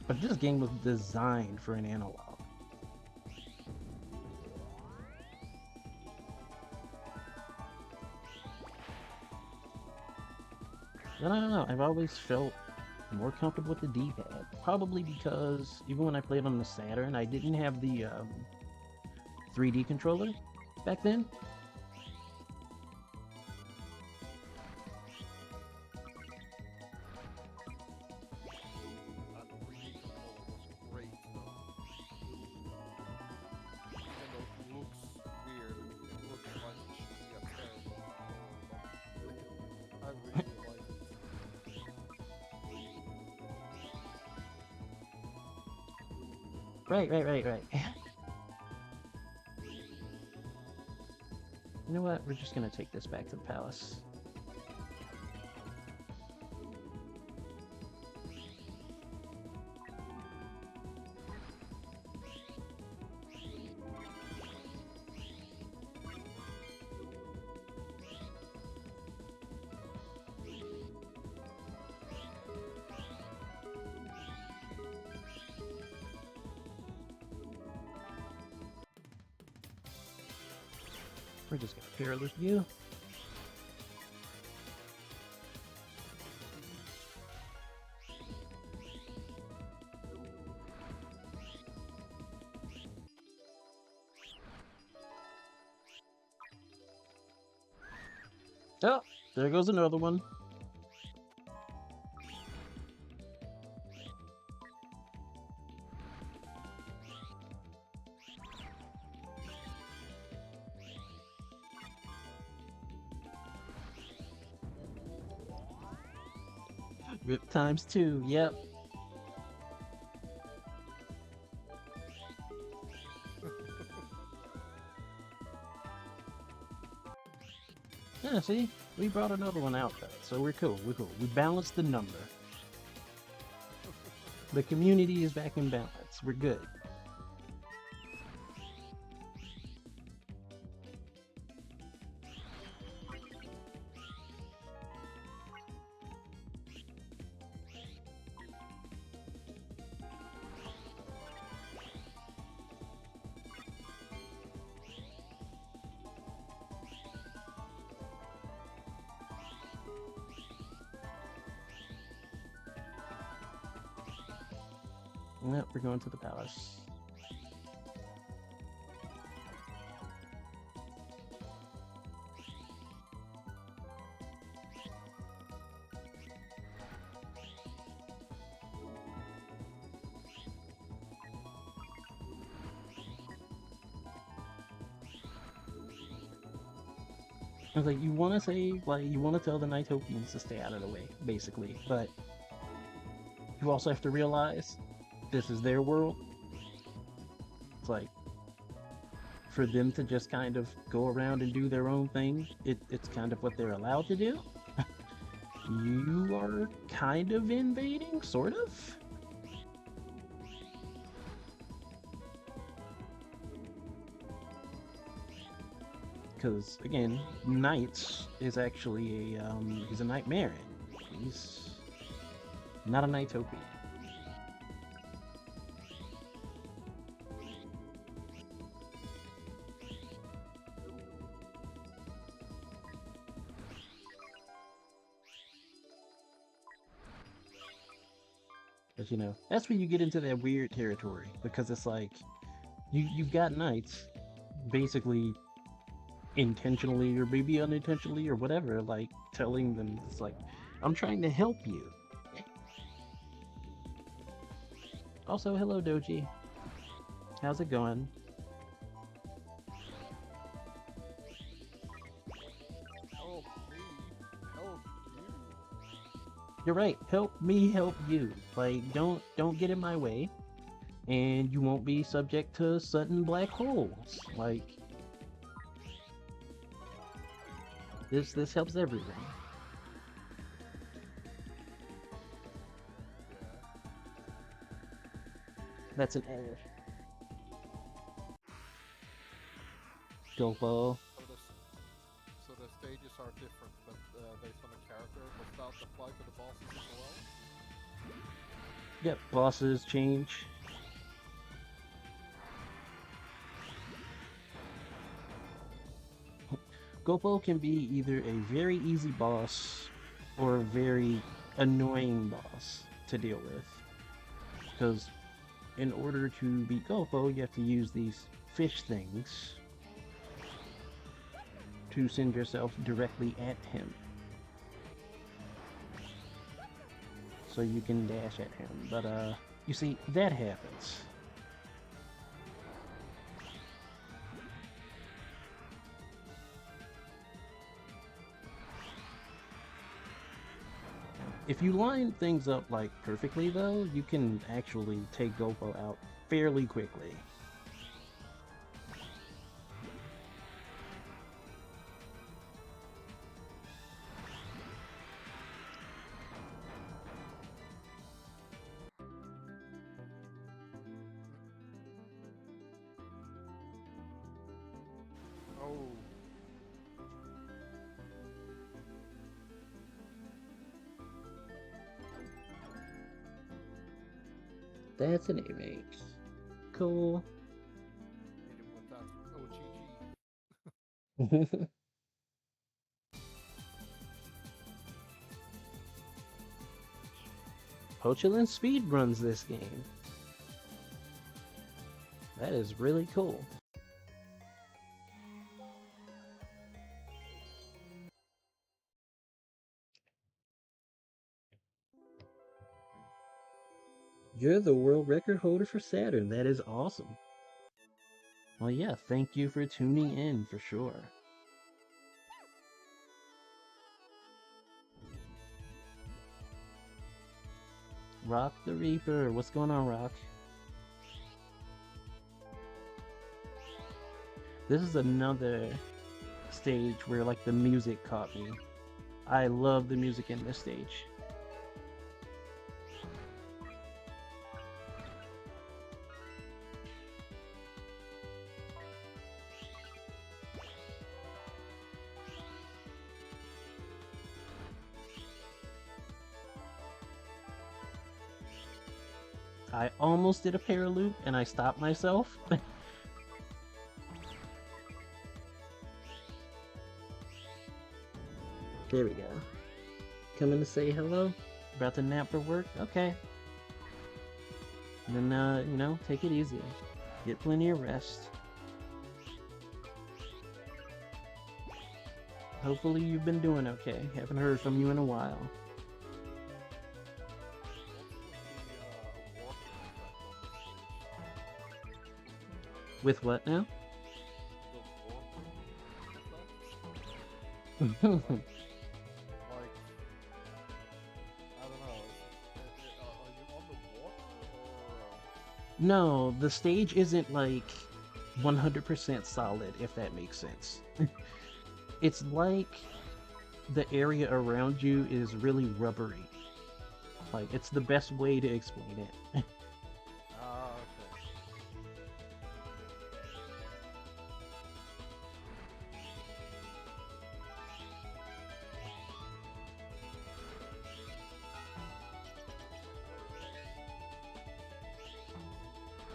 But this game was designed for an analog. And I don't know, I've always felt more comfortable with the D-pad. Probably because even when I played on the Saturn, I didn't have the 3D controller back then. Right. You know what? We're just gonna take this back to the palace. We're just gonna fearless you. Oh, there goes another one. Rip times 2, yep. Yeah, see? We brought another one out, though, so we're cool, We balanced the number. The community is back in balance. We're good. Yep, we're going to the palace. I was like, you want to say, like, you want to tell the NiGHTS to stay out of the way, basically, but you also have to realize this is their world. It's like, for them to just kind of go around and do their own thing, it's kind of what they're allowed to do. You are kind of invading, sort of? Because, again, Knights is actually he's a Nightmare. He's not a Nightopian. But, you know, that's when you get into that weird territory, because it's like, you've got Knights, basically intentionally or maybe unintentionally or whatever, like telling them, it's like, I'm trying to help you. Also, hello Doji. How's it going? Help me, help you. You're right. Help me help you. Like, don't get in my way, and you won't be subject to sudden black holes. Like, this helps everyone. That's an error. Go ball. So the stages are different, but based on the character. Does that apply to the bosses as well? Yep, bosses change. Gopo can be either a very easy boss or a very annoying boss to deal with. Because in order to beat Gopo, you have to use these fish things to send yourself directly at him. So you can dash at him. But, you see, that happens. If you line things up, like, perfectly, though, you can actually take Gopo out fairly quickly. Oh. That's an image. Cool. Hit him with that OGG. Pochilin speedruns this game. That is really cool. You're the world record holder for Saturn. That is awesome. Well, yeah, thank you for tuning in for sure. Rock the Reaper. What's going on, Rock? This is another stage where, like, the music caught me. I love the music in this stage. I almost did a paraloop and I stopped myself. There we go. Coming to say hello? About to nap for work? Okay. And then, you know, take it easy. Get plenty of rest. Hopefully you've been doing okay. Haven't heard from you in a while. What's with the warping effect on this stage? With what now? The warping effect? Like, I don't know. Are you underwater or? No, the stage isn't like 100% solid, if that makes sense. It's like the area around you is really rubbery. Like, it's the best way to explain it. Ah, okay.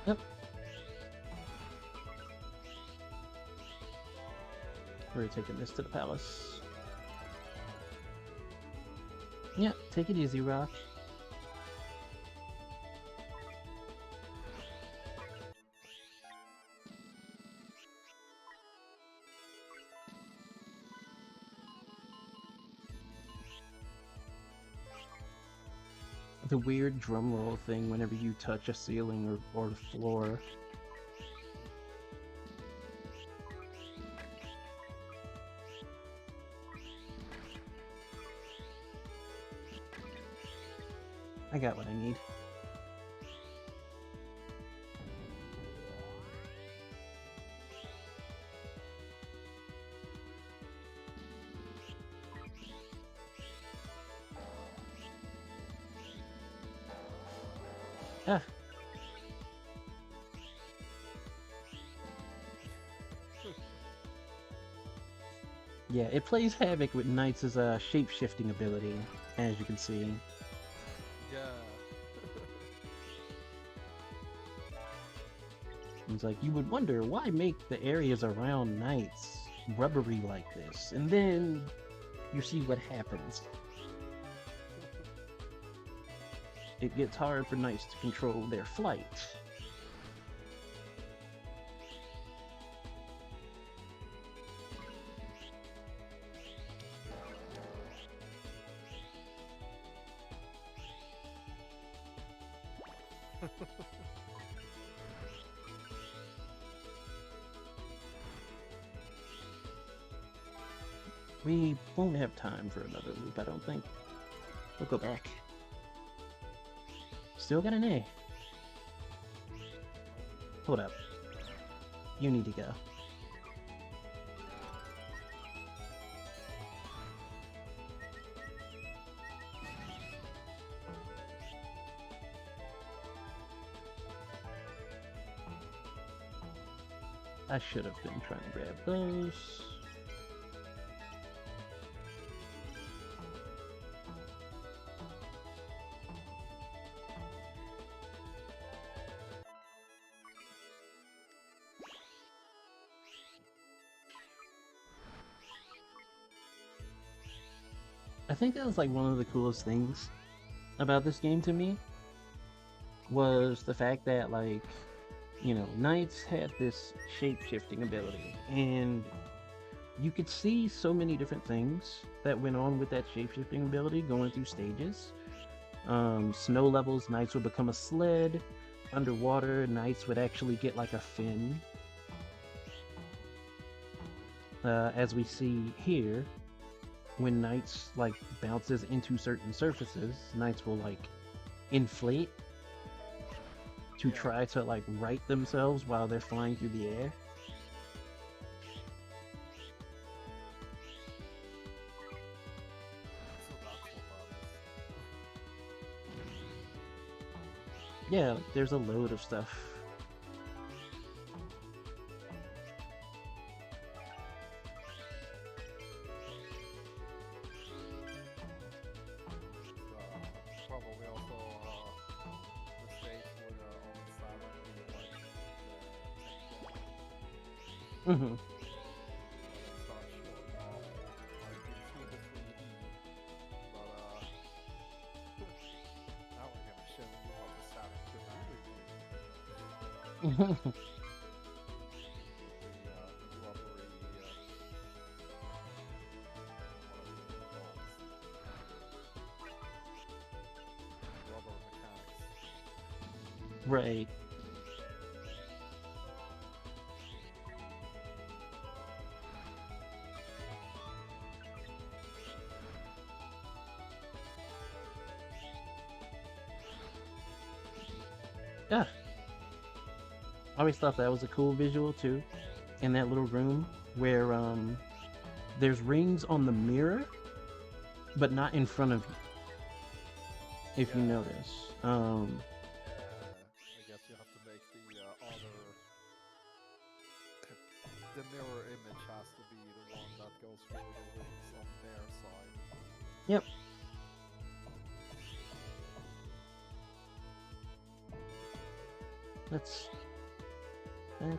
Yep. We're taking this to the palace. Yeah, take it easy, Rock. The weird drum roll thing whenever you touch a ceiling or floor. I got what I need. Ah. Yeah, it plays havoc with Knights' shape-shifting ability, as you can see. Yeah. It's like, you would wonder, why make the areas around Knights rubbery like this? And then you see what happens. It gets hard for Knights to control their flight. We won't have time for another loop, I don't think. We'll go back. Still got an A. Hold up. You need to go. I should have been trying to grab those. I think that was like one of the coolest things about this game to me was the fact that, like, you know, Knights had this shape-shifting ability, and you could see so many different things that went on with that shape-shifting ability going through stages. Snow levels, Knights would become a sled. Underwater, Knights would actually get like a fin. As we see here, when Knights like bounces into certain surfaces, Knights will like inflate to try to like right themselves while they're flying through the air. So that's what that is. Yeah, there's a load of stuff. Probably also the stage would on Saturn be like the Mm-hmm. start showing off like into the 3D, but now we're gonna show you how the Saturn can really be. The rubbery, rubber mechanics. Right. Yeah. I always thought that was a cool visual too. In that little room where there's rings on the mirror, but not in front of you. If you Yeah. notice. I guess you have to make the mirror image has to be the one that goes through the rings on their side. Yep. Let's back.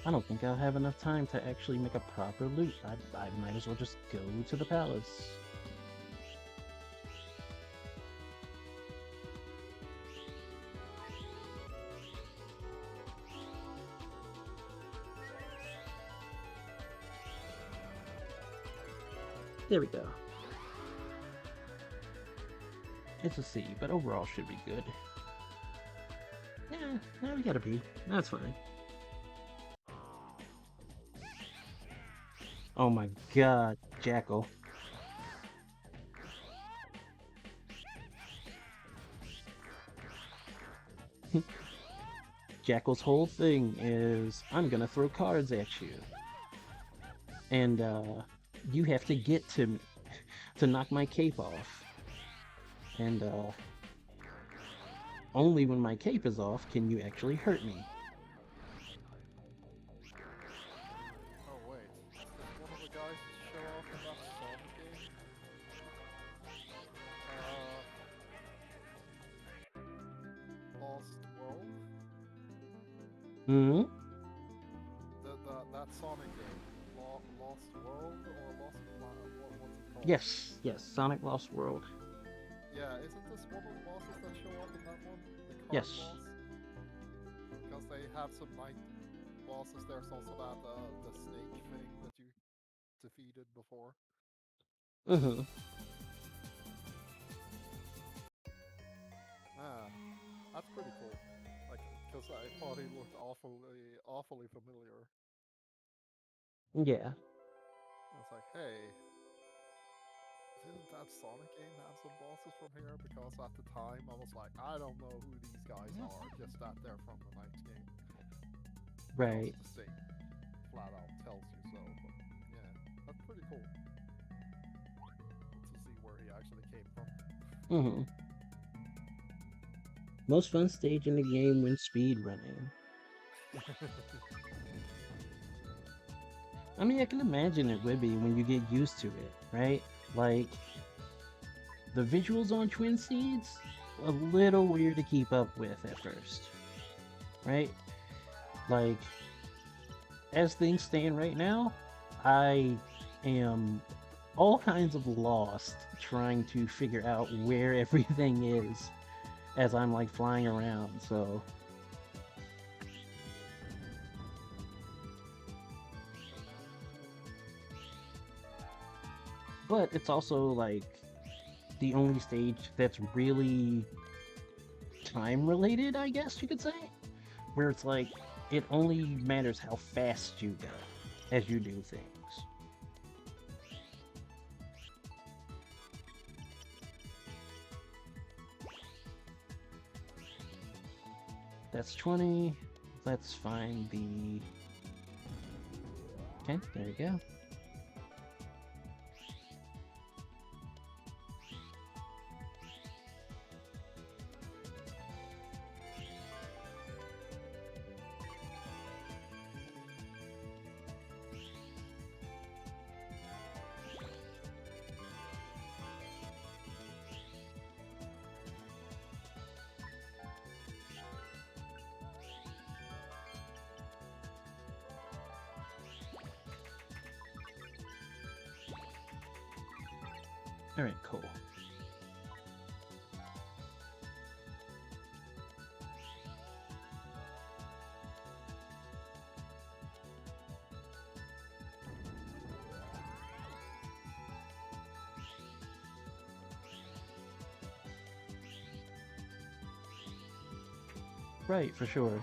I don't think I'll have enough time to actually make a proper loot. I might as well just go to the palace. There we go. It's a C, but overall should be good. Yeah, we got a B. That's fine. Oh my god, Jackal. Jackal's whole thing is, I'm gonna throw cards at you. And, you have to get to me to knock my cape off. And, only when my cape is off can you actually hurt me. Oh wait, is one of the guys that show up in that Sonic game? Lost World? Hmm? That Sonic game. Lost World or Lost Planet? What's it called? Yes, Sonic Lost World. Yeah, isn't this one of the bosses that show up in that one? The card Yes. boss? Because they have some night bosses. There's also that the snake thing that you defeated before. Mm-hmm. Ah, that's pretty cool. Like, because I thought he looked awfully familiar. Yeah. I was like, hey, didn't that Sonic game have some bosses from here? Because at the time I was like, I don't know who these guys are, just that they're from the Night game. Right. Because the state flat out tells you so, but yeah, that's pretty cool. To see where he actually came from. Mm-hmm. Most fun stage in the game when speedrunning. I mean, I can imagine it would be when you get used to it, right? Like, the visuals on Twin Seeds, a little weird to keep up with at first, right? Like, as things stand right now, I am all kinds of lost trying to figure out where everything is as I'm like flying around, so. But it's also like the only stage that's really time related, I guess you could say, where it's like it only matters how fast you go as you do things. That's 20. Let's find the... Okay, there we go. All right, cool. Right, for sure.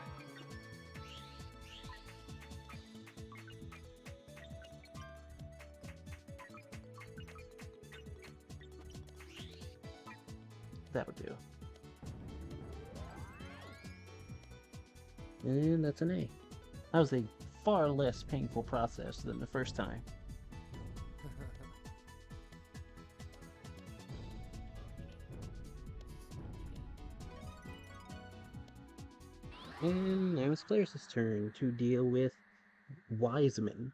That would do. And that's an A. That was a far less painful process than the first time. And now it's Claire's turn to deal with Wiseman.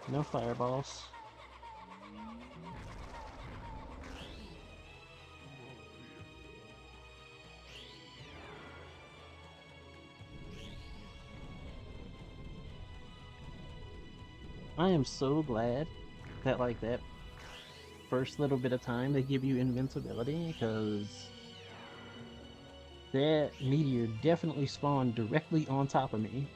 No fireballs. I am so glad that like that first little bit of time they give you invincibility, because that meteor definitely spawned directly on top of me.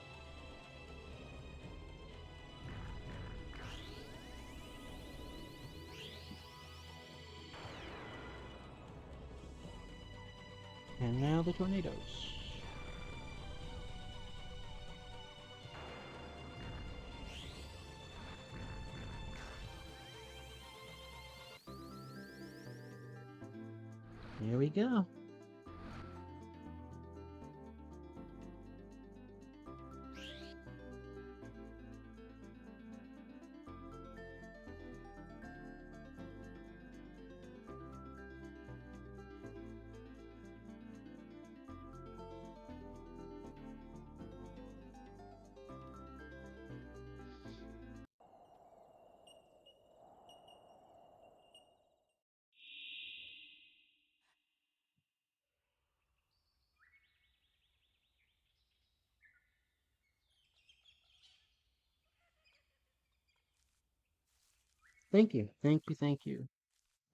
And now the tornadoes. Here we go. Thank you, thank you, thank you.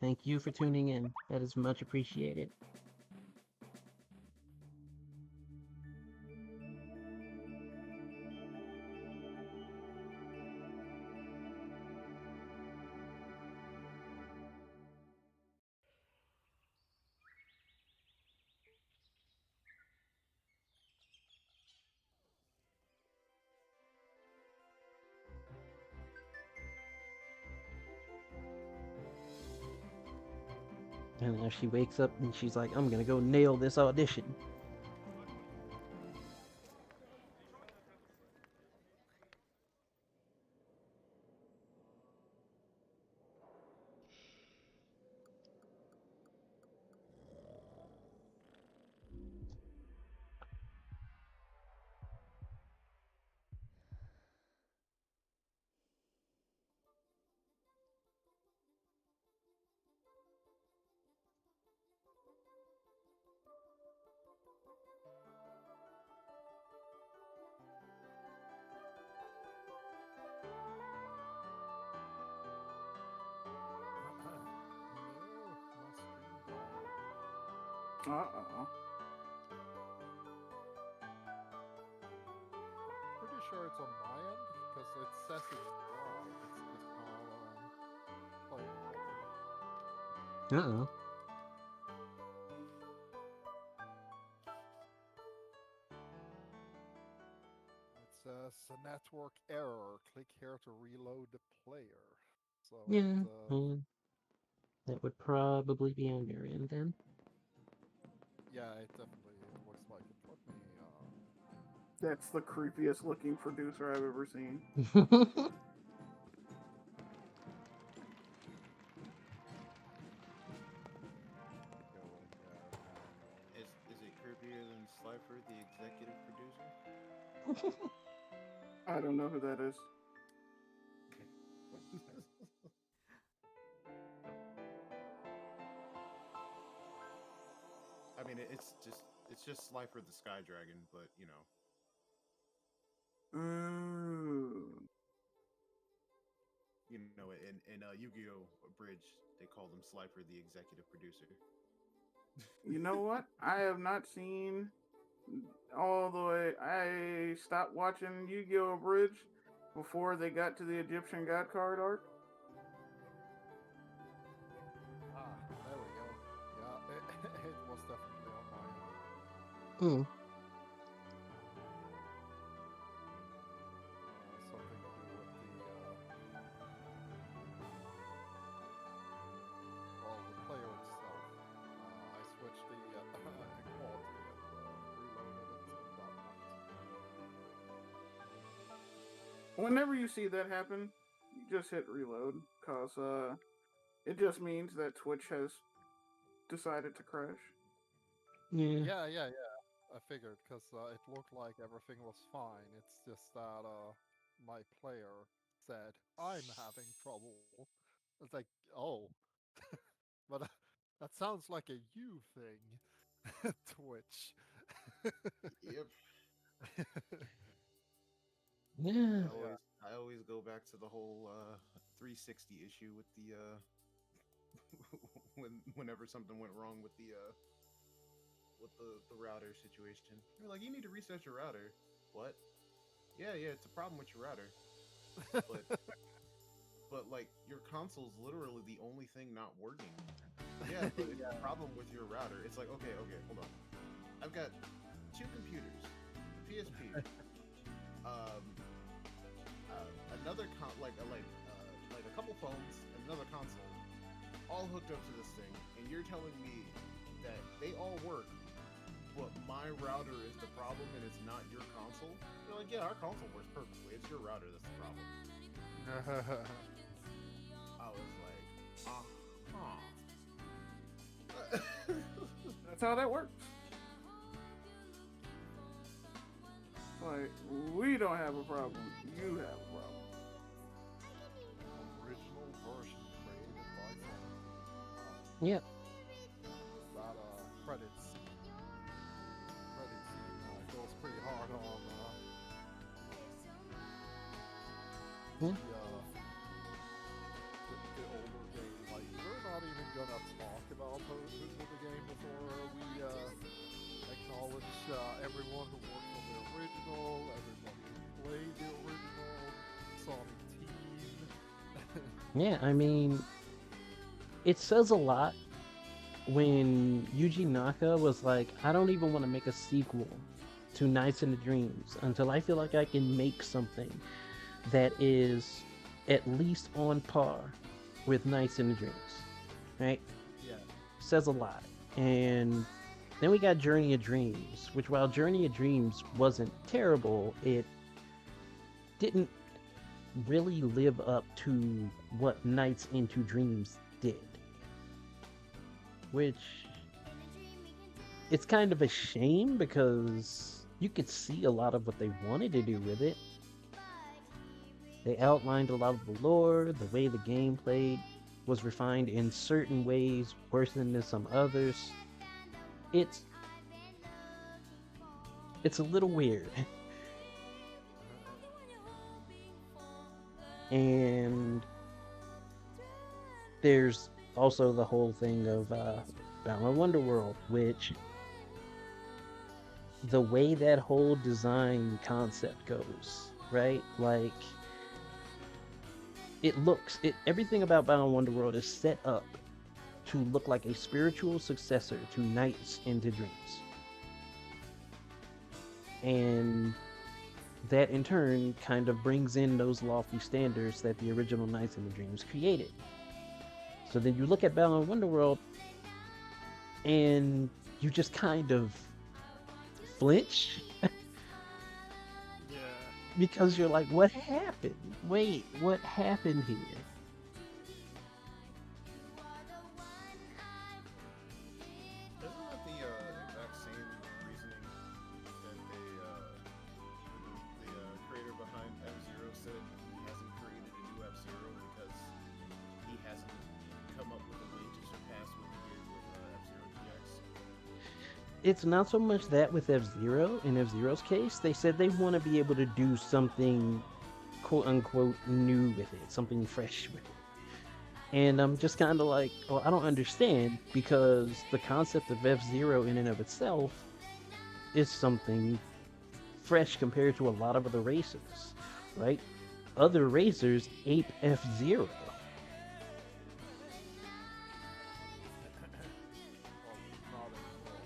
Thank you for tuning in. That is much appreciated. And now she wakes up and she's like, I'm gonna go nail this audition. Uh-oh. Pretty sure it's on my end because it says it's wrong. It's just now playing Uh-oh. It says a network error. Click here to reload the player. So Yeah, that would probably be on your end then. yeah, it definitely looks like it. Let me That's the creepiest looking producer I've ever seen. go in there manually. Is it creepier than Slifer, the executive producer? I don't know who that is. mean, it's just Slifer the Sky Dragon, but you know. Ooh. You know, in Yu-Gi-Oh! Bridge, they called him Slifer the executive producer. You know what? I have not seen all the way. I stopped watching Yu-Gi-Oh! Bridge before they got to the Egyptian God card arc. Ah, there we go. Yeah, it was definitely on my end. Hmm. Something to do with the player itself. I switched the quality and reloaded it, and that worked. Whenever you see that happen, you just hit reload, cause it just means that Twitch has decided to crash. Yeah. Yeah. I figured because it looked like everything was fine. It's just that my player said I'm having trouble. It's like, oh, but that sounds like a you thing, Twitch. Yep. Yeah. Yeah. I always go back to the whole 360 issue with the whenever something went wrong with the router situation. You're like, you need to reset your router. What? Yeah, it's a problem with your router. But but like your console's literally the only thing not working. Yeah, but it's a problem with your router. It's like, okay, hold on. I've got two computers, a PSP, another like a couple phones and another console, all hooked up to this thing, and you're telling me that they all work, but my router is the problem and it's not your console? You're like, yeah, our console works perfectly. It's your router that's the problem. I was like, That's how that works. Like, we don't have a problem. You have a problem. Original version created by Saturn. Yep. That credits goes pretty hard on Hmm. the older game. Like, we're not even gonna talk about the game before we acknowledge everyone who worked on the original, everyone who played the original, Sonic Team. Yeah, I mean, it says a lot when Yuji Naka was like, I don't even want to make a sequel to Nights in the Dreams until I feel like I can make something that is at least on par with Nights in the Dreams, right? Yeah. Says a lot. And then we got Journey of Dreams, which while Journey of Dreams wasn't terrible, it didn't really live up to what Nights into Dreams did. Which, it's kind of a shame because you could see a lot of what they wanted to do with it. They outlined a lot of the lore, the way the game played was refined in certain ways, worse than in some others. It's a little weird. And there's also the whole thing of Balan Wonderworld, which the way that whole design concept goes, right? Like, everything about Balan Wonderworld is set up to look like a spiritual successor to Nights into Dreams. And that in turn kind of brings in those lofty standards that the original Nights into Dreams created. So then you look at Balan Wonderworld and you just kind of flinch. Yeah. Because you're like, what happened? Wait, what happened here? Isn't that the exact same reasoning that the creator behind F-Zero said he hasn't created a new F-Zero because he hasn't come up with a way to surpass what he did with F-Zero GX? it's not so much that with F-Zero. In F-Zero's case, they said they want to be able to do something quote unquote new with it, something fresh with it. And I'm just kind of like, well, I don't understand because the concept of F-Zero in and of itself is something fresh compared to a lot of other races, right? Other racers ape F-Zero. Well, not anymore.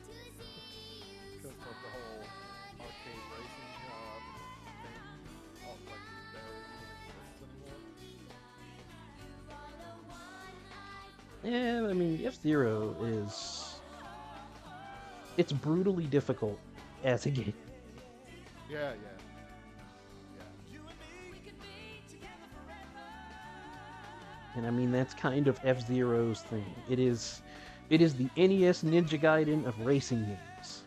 Because of the whole arcade racing thing. Like, barely even exists anymore. Yeah, I mean, F-Zero is it's brutally difficult as a game. Yeah, yeah. Yeah. And I mean that's kind of F-Zero's thing. It is the NES Ninja Gaiden of racing games.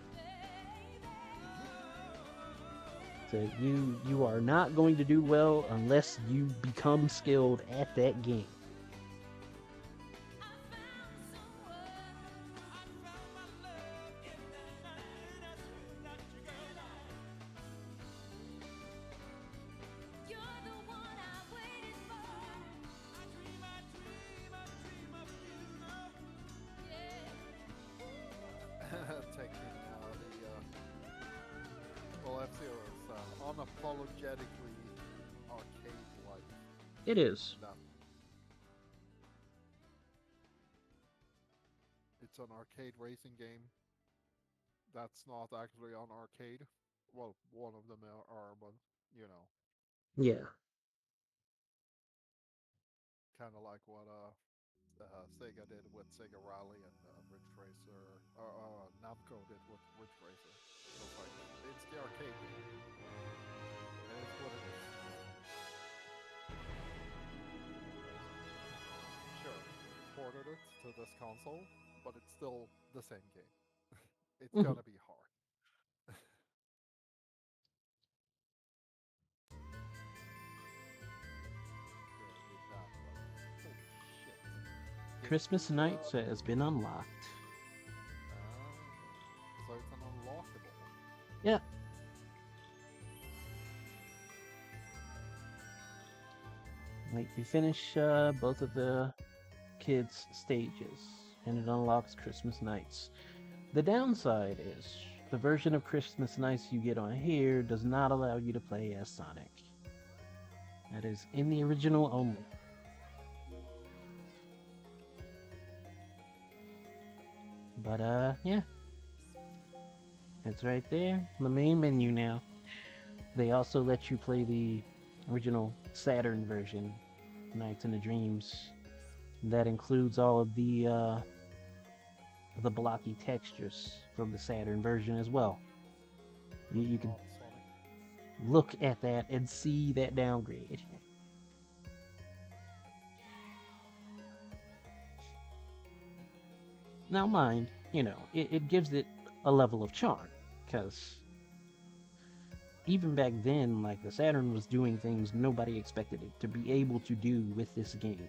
So you are not going to do well unless you become skilled at that game. Taking well, F-Zero is unapologetically arcade-like. It is. That it's an arcade racing game that's not actually on arcade. Well, one of them are, but you know, Yeah. kind of like what Sega did with Sega Rally and Ridge Racer, or Namco did with Ridge Racer. So it's like it's the arcade game, and it's what it is. Sure, ported it to this console, but it's still the same game. It's Mhm. gonna be hard. With that, but holy shit! This Christmas new Nights has been unlocked. so it's an unlockable. Yeah. Like you finish both of the kids' stages, and it unlocks Christmas Nights. The downside is the version of Christmas Nights you get on here does not allow you to play as Sonic. That is in the original only. But yeah, it's right there, the main menu now. They also let you play the original Saturn version, Nights in the Dreams. That includes all of the blocky textures from the Saturn version as well. You can On Sonic. look at that and see that downgrade. Now, mind, it gives it a level of charm because even back then, like the Saturn was doing things nobody expected it to be able to do with this game.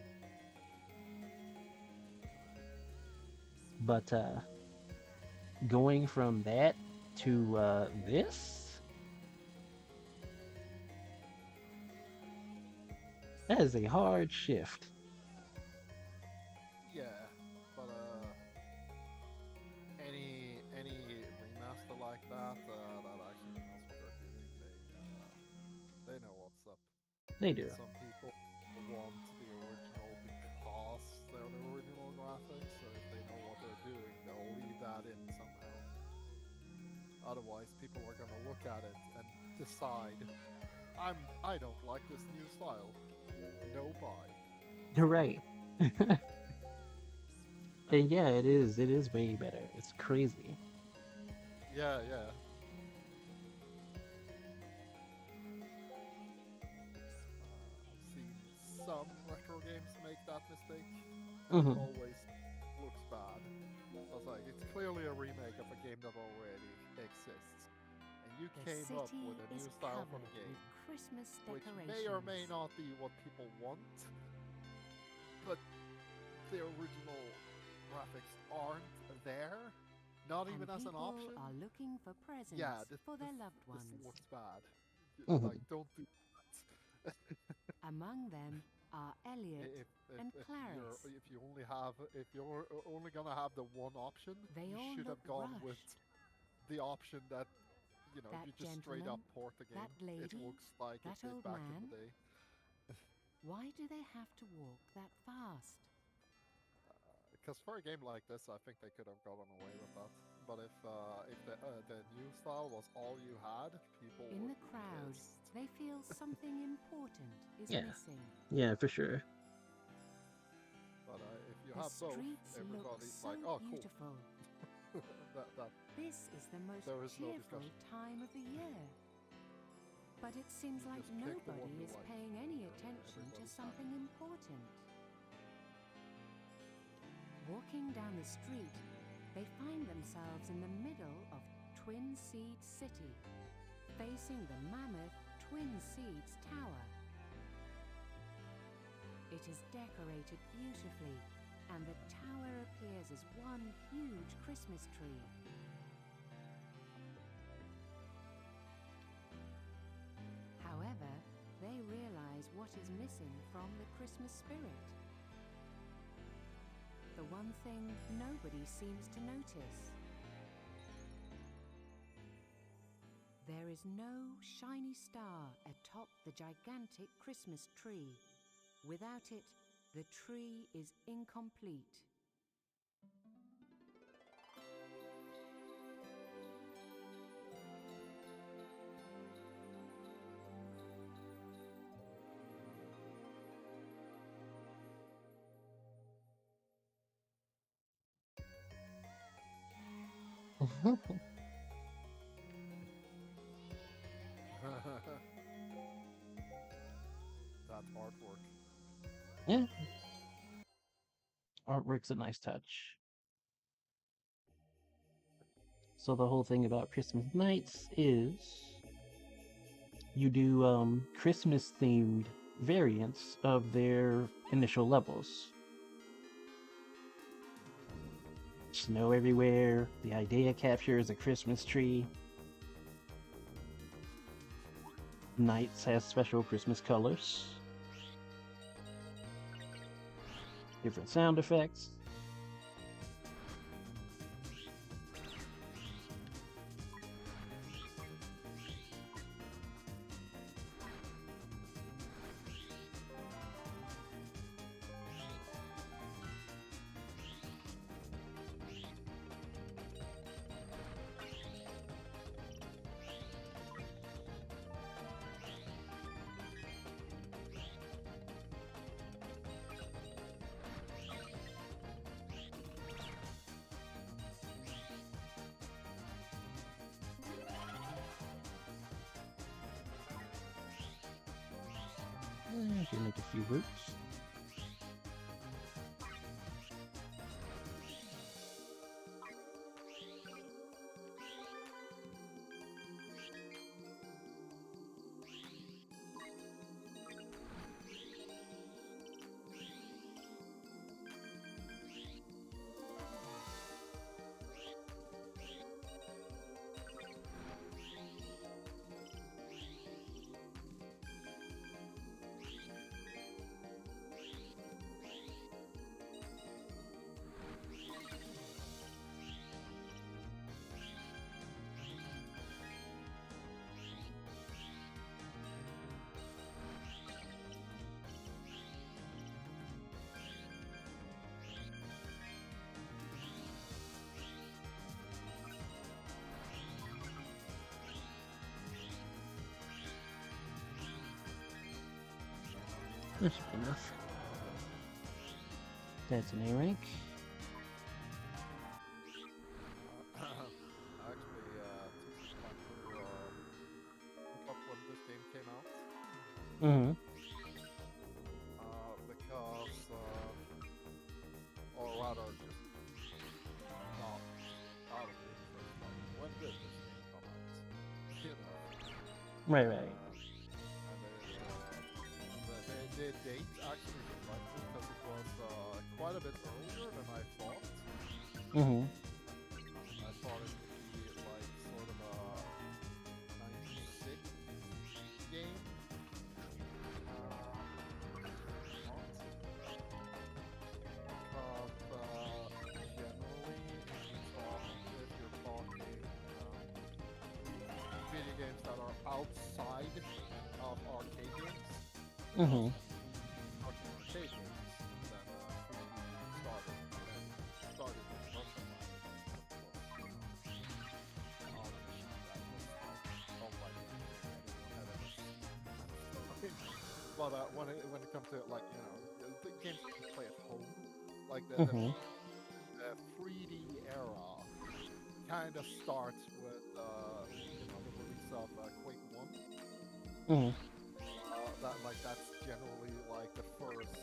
But going from that to this, that is a hard shift. Yeah, but any remaster like that that actually knows what they're doing, they know what's up. They do. Some people want the original because they're the original graphics, so if they know what they're doing, they'll leave that in somehow. Otherwise, people are gonna look at it and decide, I don't like this new style. No buy. You're right. And yeah, it is. It is way better. It's crazy. Yeah, yeah. I've seen some retro games make that mistake, and it Mhm. always looks bad. I was like, it's clearly a remake of a game that already exists, and you The came up city with a new is style for covered the game, with Christmas which decorations. may or may not be what people want, but the original graphics aren't there, Not and even as an people option. are looking for presents Yeah, for their loved this ones. looks bad. Mhm. Like, don't do that. Among them are Elliot and Clarice. If you're only gonna have the one option, They you all should look have gone with rushed. the option that That you just straight up gentleman, port the game. that lady, it looks like it that did old back in man. the day. Why do they have to walk that fast? Because for a game like this, I think they could have gotten away with that. But if the new style was all you had, people In would the be crowd, pissed. they feel something important is Yeah. missing. Yeah, for sure. But if you The have both, streets look everybody's so like, oh, cool. beautiful. that This is the most There is no cheerful discussion. time of the year. But it seems You like just pick the one nobody you is like, paying any and attention to everybody's something happy. important. Walking down the street, they find themselves in the middle of Twin Seeds City, facing the mammoth Twin Seeds Tower. It is decorated beautifully, and the tower appears as one huge Christmas tree. However, they realize what is missing from the Christmas spirit. The one thing nobody seems to notice. There is no shiny star atop the gigantic Christmas tree. Without it, the tree is incomplete. That artwork. Yeah. Artwork's a nice touch. So the whole thing about Christmas nights is you do Christmas themed variants of their initial levels. Snow everywhere, the idea captures a Christmas tree. Nights has special Christmas colors. Different sound effects. I can make a few routes. That should be enough. That's an A rank. Actually, took some time to look up when this game came out. Mm-hmm. Because, or rather, just not out of interest. Like, when did this game come out? You know. Right. And the date actually surprised me because it was quite a bit earlier than I thought. Mm-hmm. I outside of arcade games. Mm-hmm. Arcade games. Then 3D started. And then started with Virtual Life. On a machine that was like unlike anything anyone had ever seen. But when it comes to like the games you can play at home, like the Mm-hmm. 3D era kind of starts with the release of Quake 1. Mm-hmm. That's generally like the first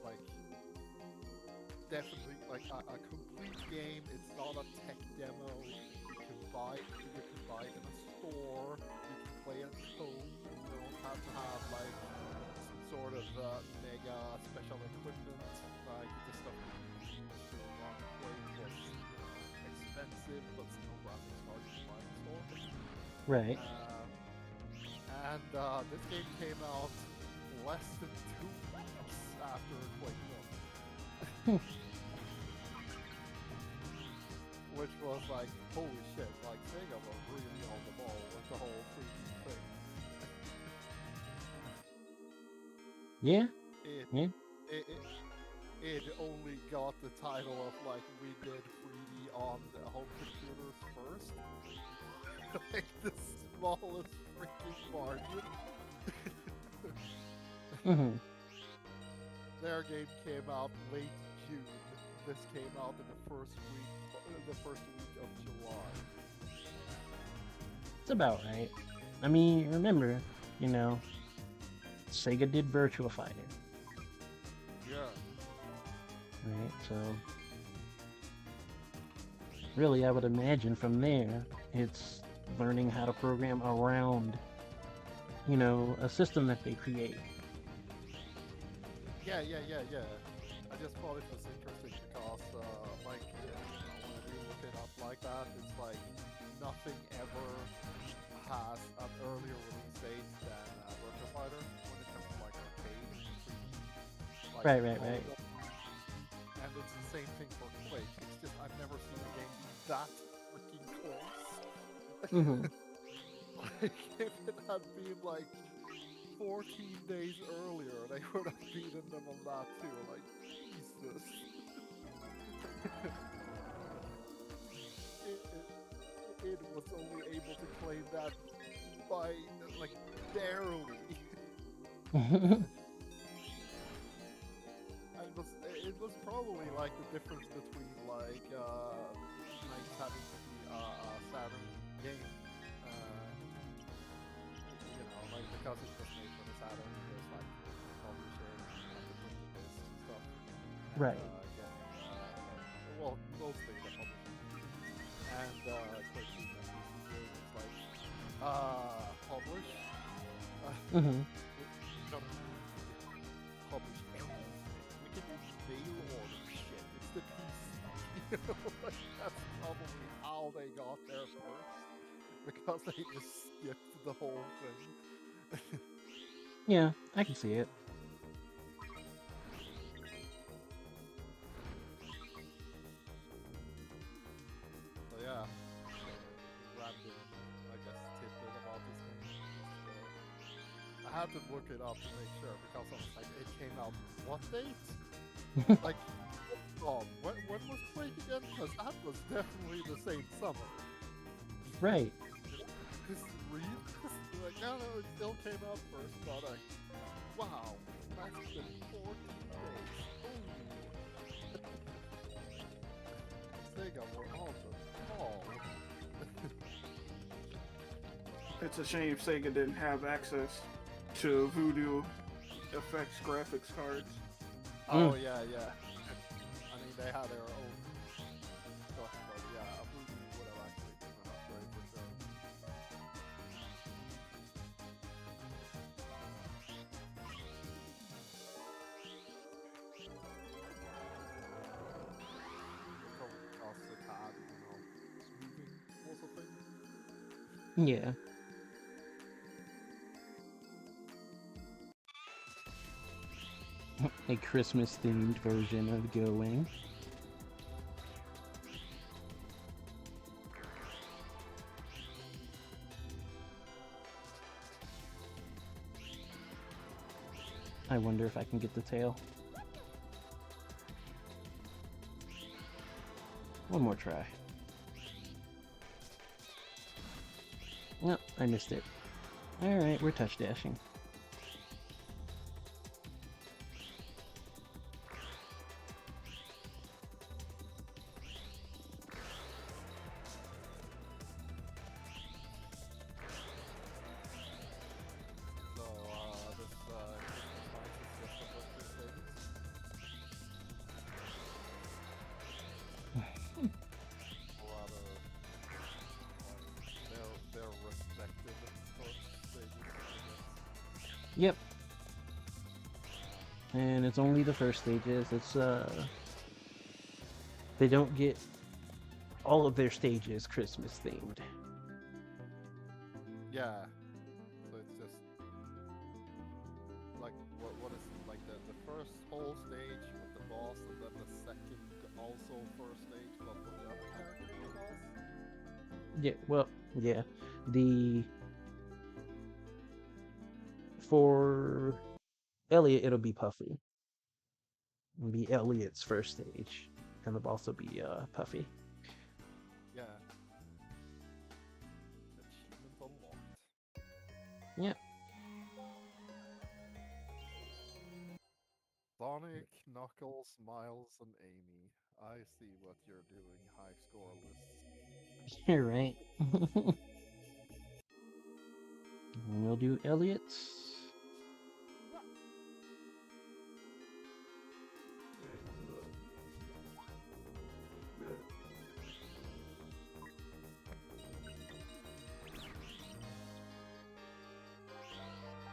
like definitely like a complete game. It's not a tech demo. You can buy it in a store. You can play at home. You don't have to have like some sort of mega special equipment. Like the stuff you use to run Quake was expensive, but still graphics cards you can buy in the store. Right. And this game came out less than 2 weeks after Quake 1. Which was like, holy shit, like Sega was really on the ball with the whole 3D thing. Yeah. It, Yeah. it only got the title of like, we did 3D on the home computers first. Like the smallest freaking margin. Mm-hmm. Their game came out late June. This came out in the first week of July. It's about right. I mean, remember, Sega did Virtua Fighter, Yeah. right? So, really, I would imagine from there, it's learning how to program around, a system that they create. Yeah. I just thought it was interesting because, when you look it up like that, it's like nothing ever has an earlier release date than Virtua Fighter when it comes to like arcade. Like, Right. And it's the same thing for Quake. It's just I've never seen a game that freaking close. Mm-hmm. Like if it had been like 14 days earlier, they would have beaten them on that too. Like, Jesus. it was only able to claim that by, like, barely. It was probably like the difference between, like, Knights having to be a Saturn game. Like, because it was made for the Saturn, there's like publishing and the printing discs and stuff. And, Right. Well, mostly the publishing. And Quake 2 was like, publish. Mm-hmm. We don't publish anything. We can do mail order shit. It's the PC. Like, that's probably how they got there first. Because they just skipped the whole thing. Yeah, I can see it. So yeah, random, I guess, tidbit about this game. I had to look it up to make sure because I was like, it came out what date? Like, when was Quake again? Because that was definitely the same summer. Right. Just read this, like, no, it still came out first, but like, wow, that's been 14 days. Ooh. Sega were on the ball. It's a shame Sega didn't have access to Voodoo Effects graphics cards. Oh yeah. I mean, they had their own stuff, but yeah, Voodoo would have actually been an upgrade for sure. Probably because it had, smoothing also thing. Yeah. A Christmas-themed version of Going. I wonder if I can get the tail. One more try. Nope, I missed it. Alright, we're touch dashing. So, this Christmas night is just the first two stages? Or rather, their respective first stages, I guess. Yep. And it's only the first stages. It's they don't get all of their stages Christmas themed. Yeah. So it's just like what is like the first whole stage with the boss, and then the second also first stage but with the other character in the boss. Yeah, well, yeah. For Elliot, it'll be Puffy. It'll be Elliot's first stage. And it'll also be Puffy. Yeah. Achievement unlocked. Yeah. Sonic, Knuckles, Miles, and Amy. I see what you're doing, high score lists. You're right. And we'll do Elliot's.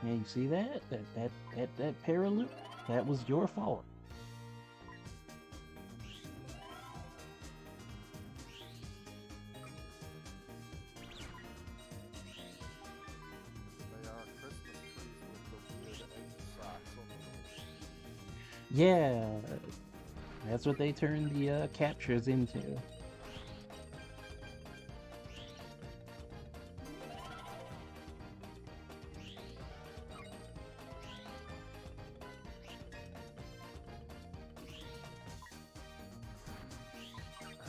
Yeah, you see that? That paraloop? That was your fault. They are Christmas trees with the weird egg sacks on them. Yeah, that's what they turned the captures into. And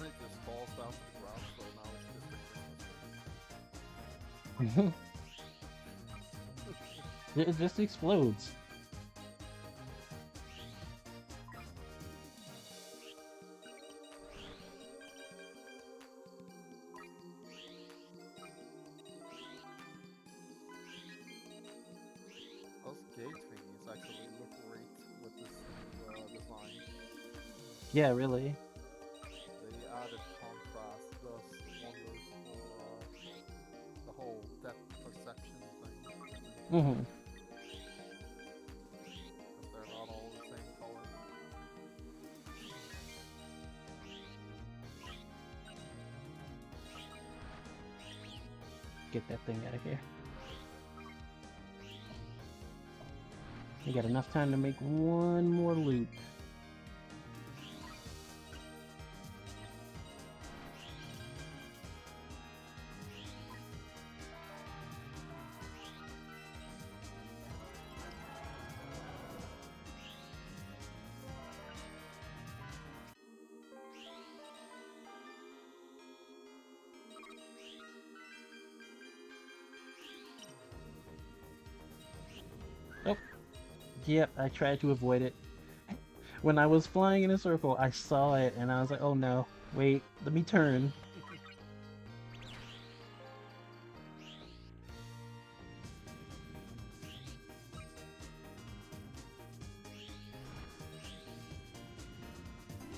it just falls down to the ground, so now it's just a Christmas tree. It just explodes. Those gate thingies actually look great with this new design. Yeah, really. They added contrast, thus wonders for the whole depth perception thing. Mm-hmm. Because they're not all the same color. Get that thing out of here. You got enough time to make one more loop. Oh, yep, I tried to avoid it. When I was flying in a circle, I saw it and I was like, oh no, wait, let me turn.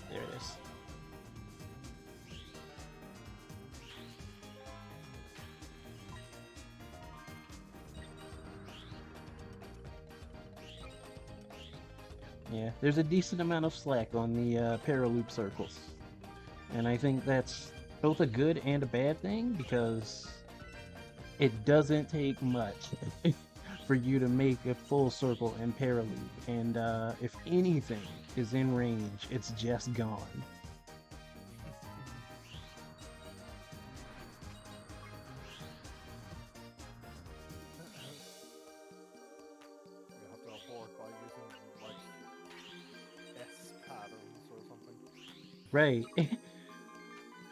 There it is. Yeah, there's a decent amount of slack on the paraloop circles. And I think that's both a good and a bad thing because it doesn't take much for you to make a full circle in paraloop. And if anything is in range, it's just gone. You have to avoid by using Right.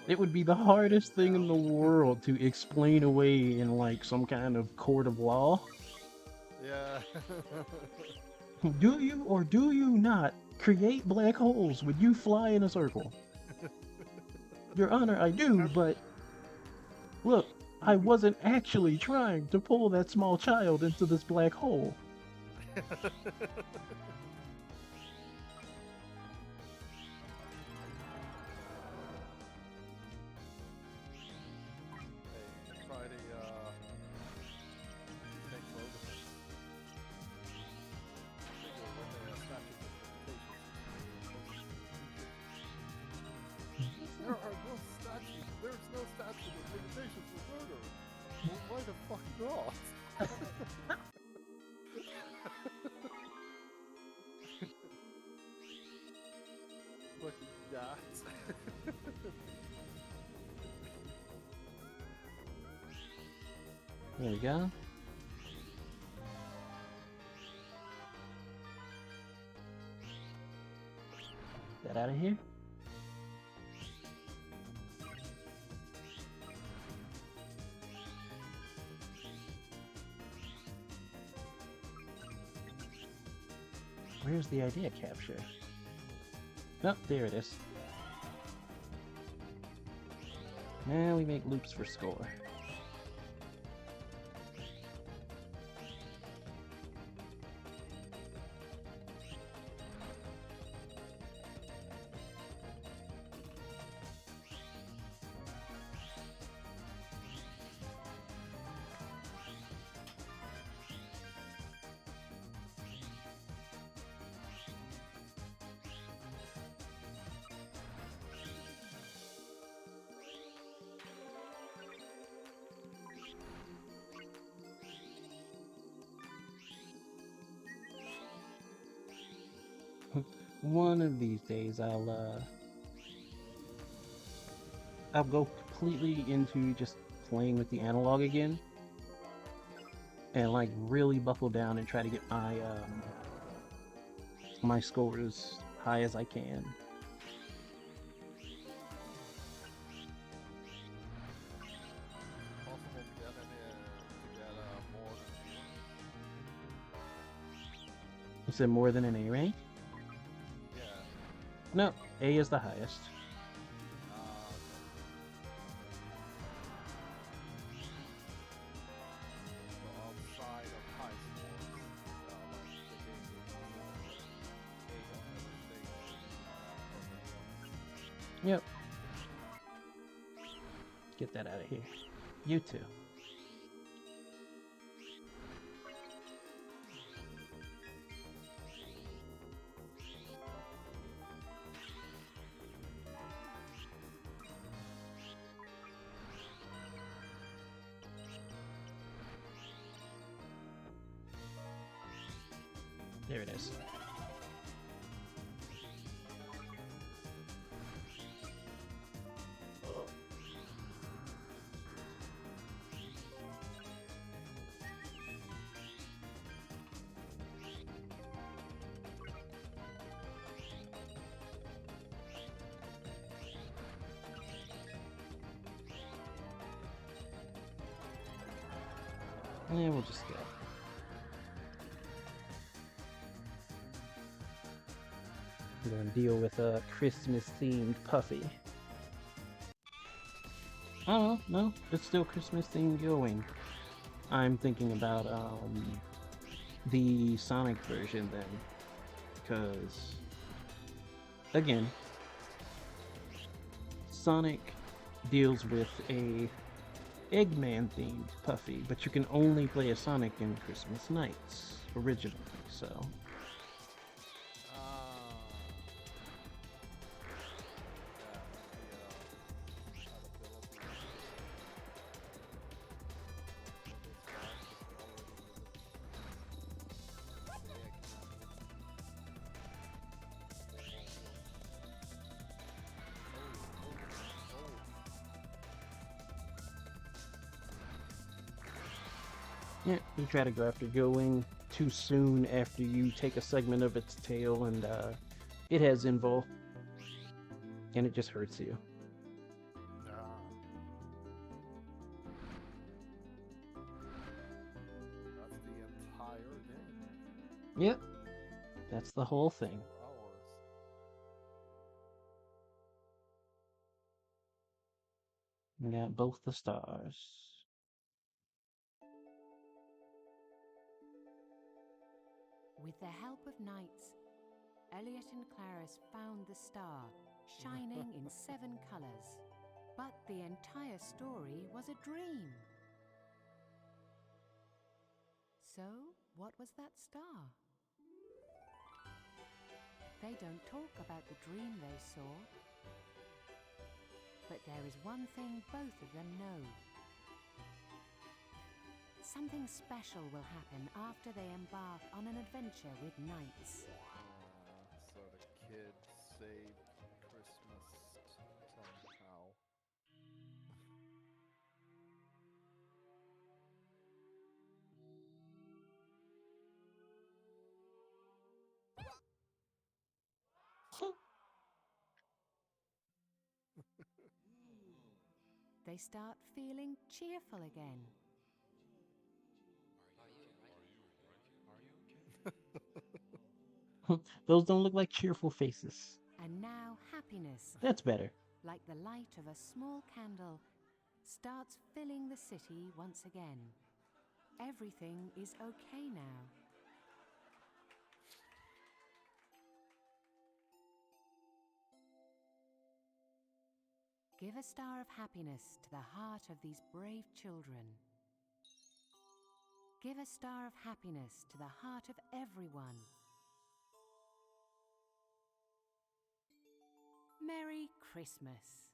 It would be the hardest thing in the world to explain away in like some kind of court of law. Yeah. Do you or do you not create black holes when you fly in a circle? Your Honor, I do, but look, I wasn't actually trying to pull that small child into this black hole. Hey, try the fake low defense. Figure when the statute of limitations. There are no statutes. There's no statute of limitations for murder. Well, why the fuck not? Fucking yachts. There we go. Get out of here. Where's the idea capture? Oh, there it is. Now we make loops for score. One of these days I'll go completely into just playing with the analog again and like really buckle down and try to get my my score as high as I can. Possible to get more than Is it more than an A rank? yeah. No, A is the highest. So outside of high scores, like the game is 8 on every stage. Yep. Get that out of here. You too. There it is. Yeah, we'll just go. We're gonna deal with a Christmas-themed Puffy. Oh, no, it's still Christmas-themed going. I'm thinking about, the Sonic version then. Because, again, Sonic deals with a Eggman-themed Puffy, but you can only play as Sonic in Christmas Nights, originally, so... Yeah, you try to go after going too soon after you take a segment of its tail, and it has and it just hurts you. Ah. That's the entire game. Yep, that's the whole thing. 2 hours. You got both the stars. With the help of knights, Elliot and Clarice found the star, shining in 7 colours. But the entire story was a dream. So, what was that star? They don't talk about the dream they saw. But there is one thing both of them know. Something special will happen after they embark on an adventure with knights. So the kid saved Christmas somehow. They start feeling cheerful again. Those don't look like cheerful faces. And now happiness, That's better. like the light of a small candle, starts filling the city once again. Everything is okay now. Give a star of happiness to the heart of these brave children. Give a star of happiness to the heart of everyone. Merry Christmas.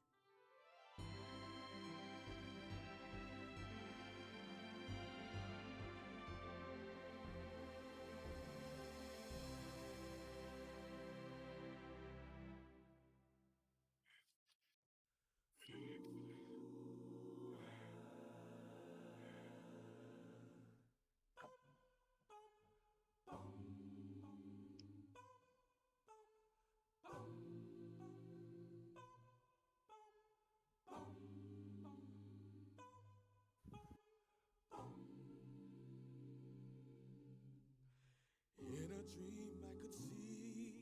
In a dream I could see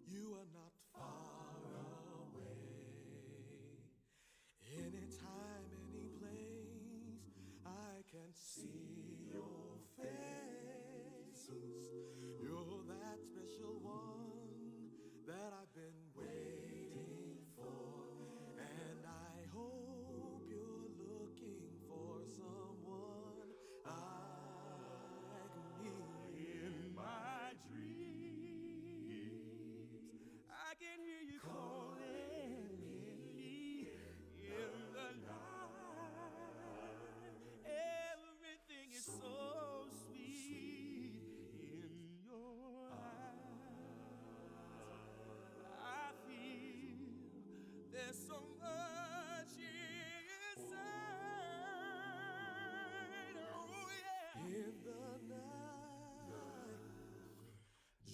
you are not far away. Anytime, any place, I can see your face. You're that special one that I've been waiting for. And I hope you're looking for someone like me. In my dreams, I can hear you calling me in the night. Everything is so sweet in your eyes. I feel there's so much inside. Oh yeah. In the night,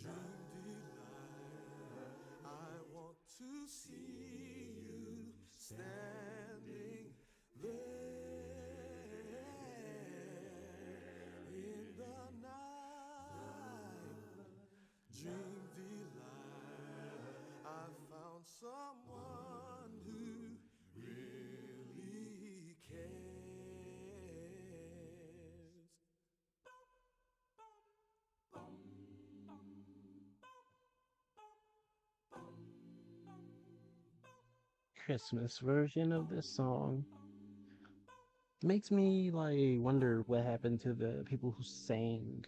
dream delight. I want to see you standing there. In the night, dream delight. I found someone who really cares. Christmas version of this song makes me like wonder what happened to the people who sang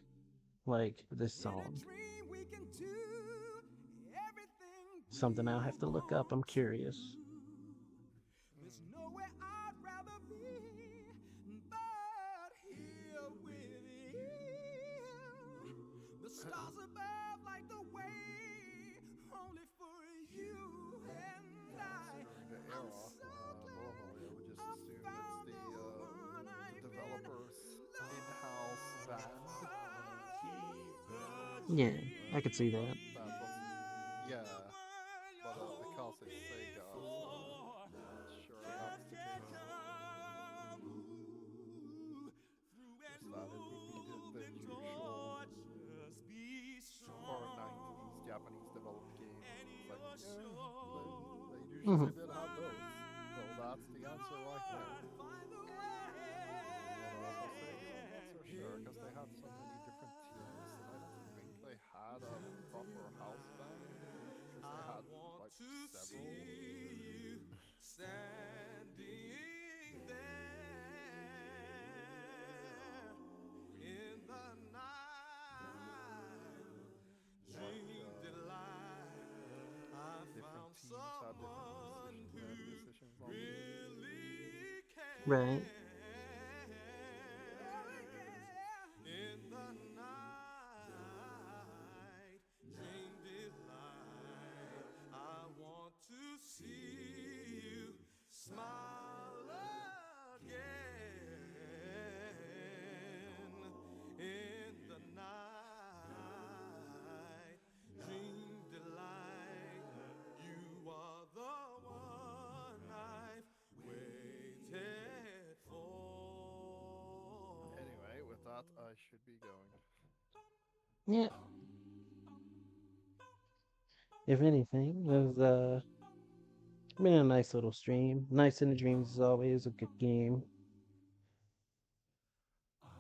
like this In a song. dream we can do everything Something I'll we have to look up. I'm want curious. to. There's nowhere I'd rather be but here with you. The stars above light the way only for you and I. The I'm era. so Normally, I would just glad I assume found it's the one the I've been developer's in-house band. Yeah, I could see that. That was, yeah, but because it's Sega, Mhm. they did have those. So that's the answer right there. But for Sega, I'm not so sure because they had so many different tiers, and I don't think they had a proper house band because they I had want like to several. see you standing there in the night. Like Dream delight. I different found teams had different someone who musicians on them. really Right. cares. In the night, dream delight. I want to see you smile again. In the night, dream delight. You are the one I've waited for. Anyway, with that, I should be going. Yeah. If anything, there's been a nice little stream. Nights in the Dreams is always a good game.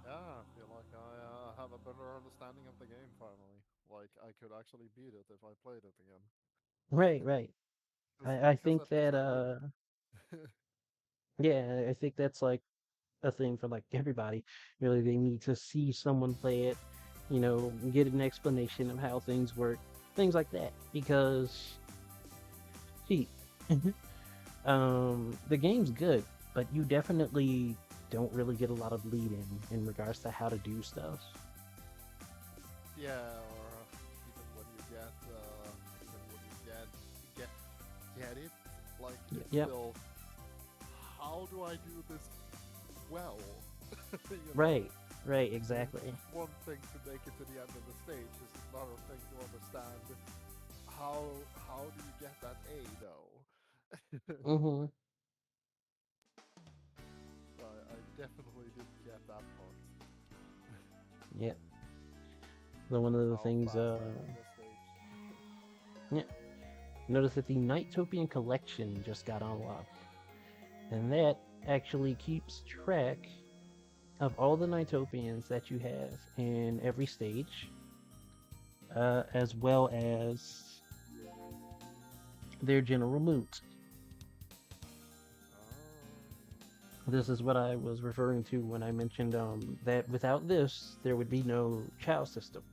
Yeah, I feel like I have a better understanding of the game finally. Like, I could actually beat it if I played it again. Right, right. I Because think at least that I like. yeah, I think that's like a thing for like everybody. Really, they need to see someone play it, get an explanation of how things work, things like that. Because, gee, the game's good, but you definitely don't really get a lot of lead in regards to how to do stuff. Yeah, or even when you get, even when you get, get it, like, it's Yep, still, how do I do this well? You know? right, right, It's exactly. one thing to make it to the end of the stage, it's another thing to understand how how do you get that A though? Mm-hmm. So I definitely didn't get that part. Yeah. So one of the How things, fast I beat the stage. yeah, notice that the Nightopian collection just got unlocked, and that actually keeps track of all the Nightopians that you have in every stage, as well as their general moods. Oh. This is what I was referring to when I mentioned that without this, there would be no chow system.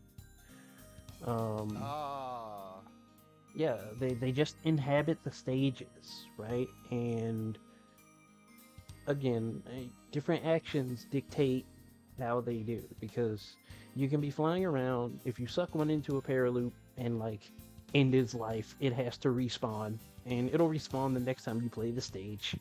Um, Ah. yeah, they just inhabit the stages, right? And again, different actions dictate how they do because you can be flying around. If you suck one into a paraloop and like end its life, it has to respawn, and it'll respawn the next time you play the stage.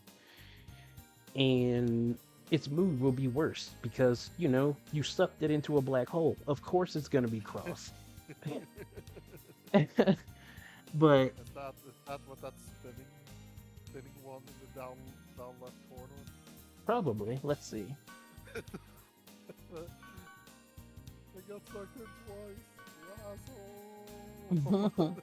And its mood will be worse because you sucked it into a black hole. Of course, it's gonna be cross. But Is that what that spinning one in the down left corner? probably, let's see. I got sucked in twice, you asshole.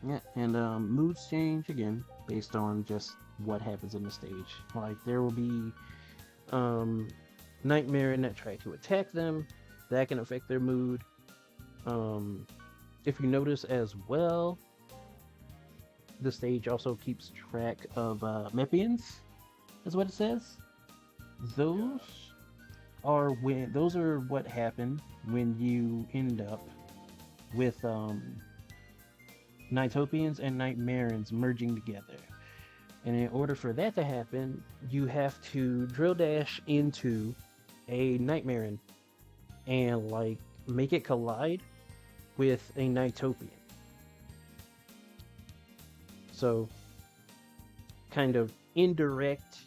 Yeah, and moods change again based on just what happens in the stage. Like there will be um, nightmare that try to attack them, that can affect their mood. Um, if you notice as well, the stage also keeps track of Mepians, is what it says. Those Yeah. those are what happen when you end up with Nightopians and Nightmarans merging together. And in order for that to happen, you have to drill dash into a Nightmaran and like make it collide with a Nightopian. So kind of indirect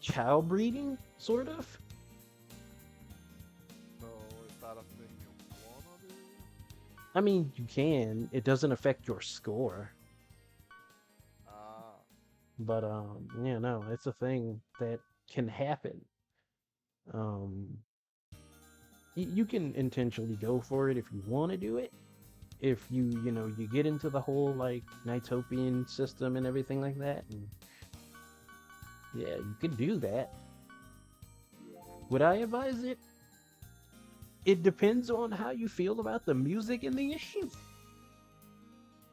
child breeding, sort of. So is that a thing you wanna do? I mean, you can. It doesn't affect your score. Ah. But yeah, no, it's a thing that can happen. Um, you can intentionally go for it if you want to do it. If you get into the whole like Nighttopian system and everything like that, and yeah, you can do that. Would I advise it? It depends on how you feel about the music in the game.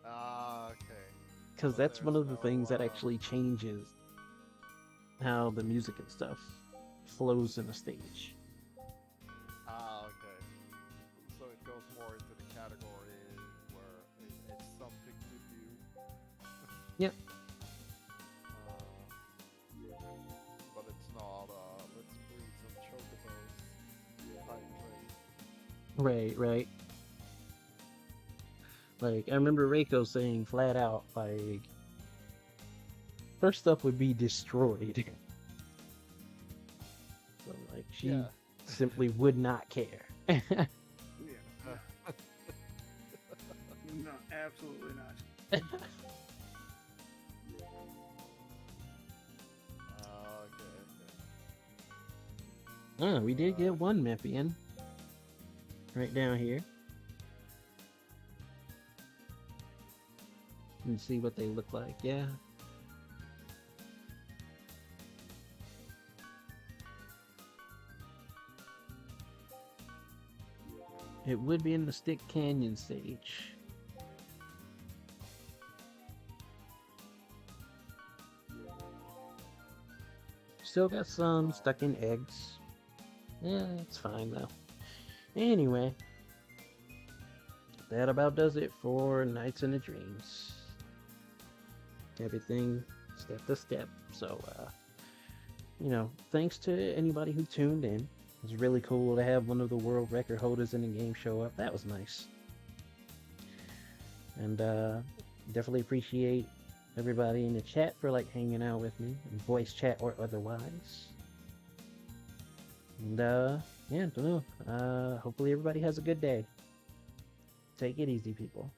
Ah, okay. Because So that's one there's of the no, things that actually changes how the music and stuff flows in a stage. okay. So it goes more into the category where it's something to do. Yep. But it's not, let's breed some chocobos type thing. Right. Like, I remember Reiko saying flat out, like, her stuff would be destroyed. So, like, she Yeah. simply would not care. Yeah. No, absolutely not. Okay. We did get one Mephian. Right down here. And see what they look like, yeah. It would be in the Stick Canyon stage. Still got some stuck in eggs. Yeah, it's fine though. Anyway, that about does it for Nights in the Dreams. Everything step to step. So, thanks to anybody who tuned in. It was really cool to have one of the world record holders in the game show up. That was nice. And definitely appreciate everybody in the chat for like hanging out with me, in voice chat or otherwise. And yeah, don't know. Hopefully everybody has a good day. Take it easy, people.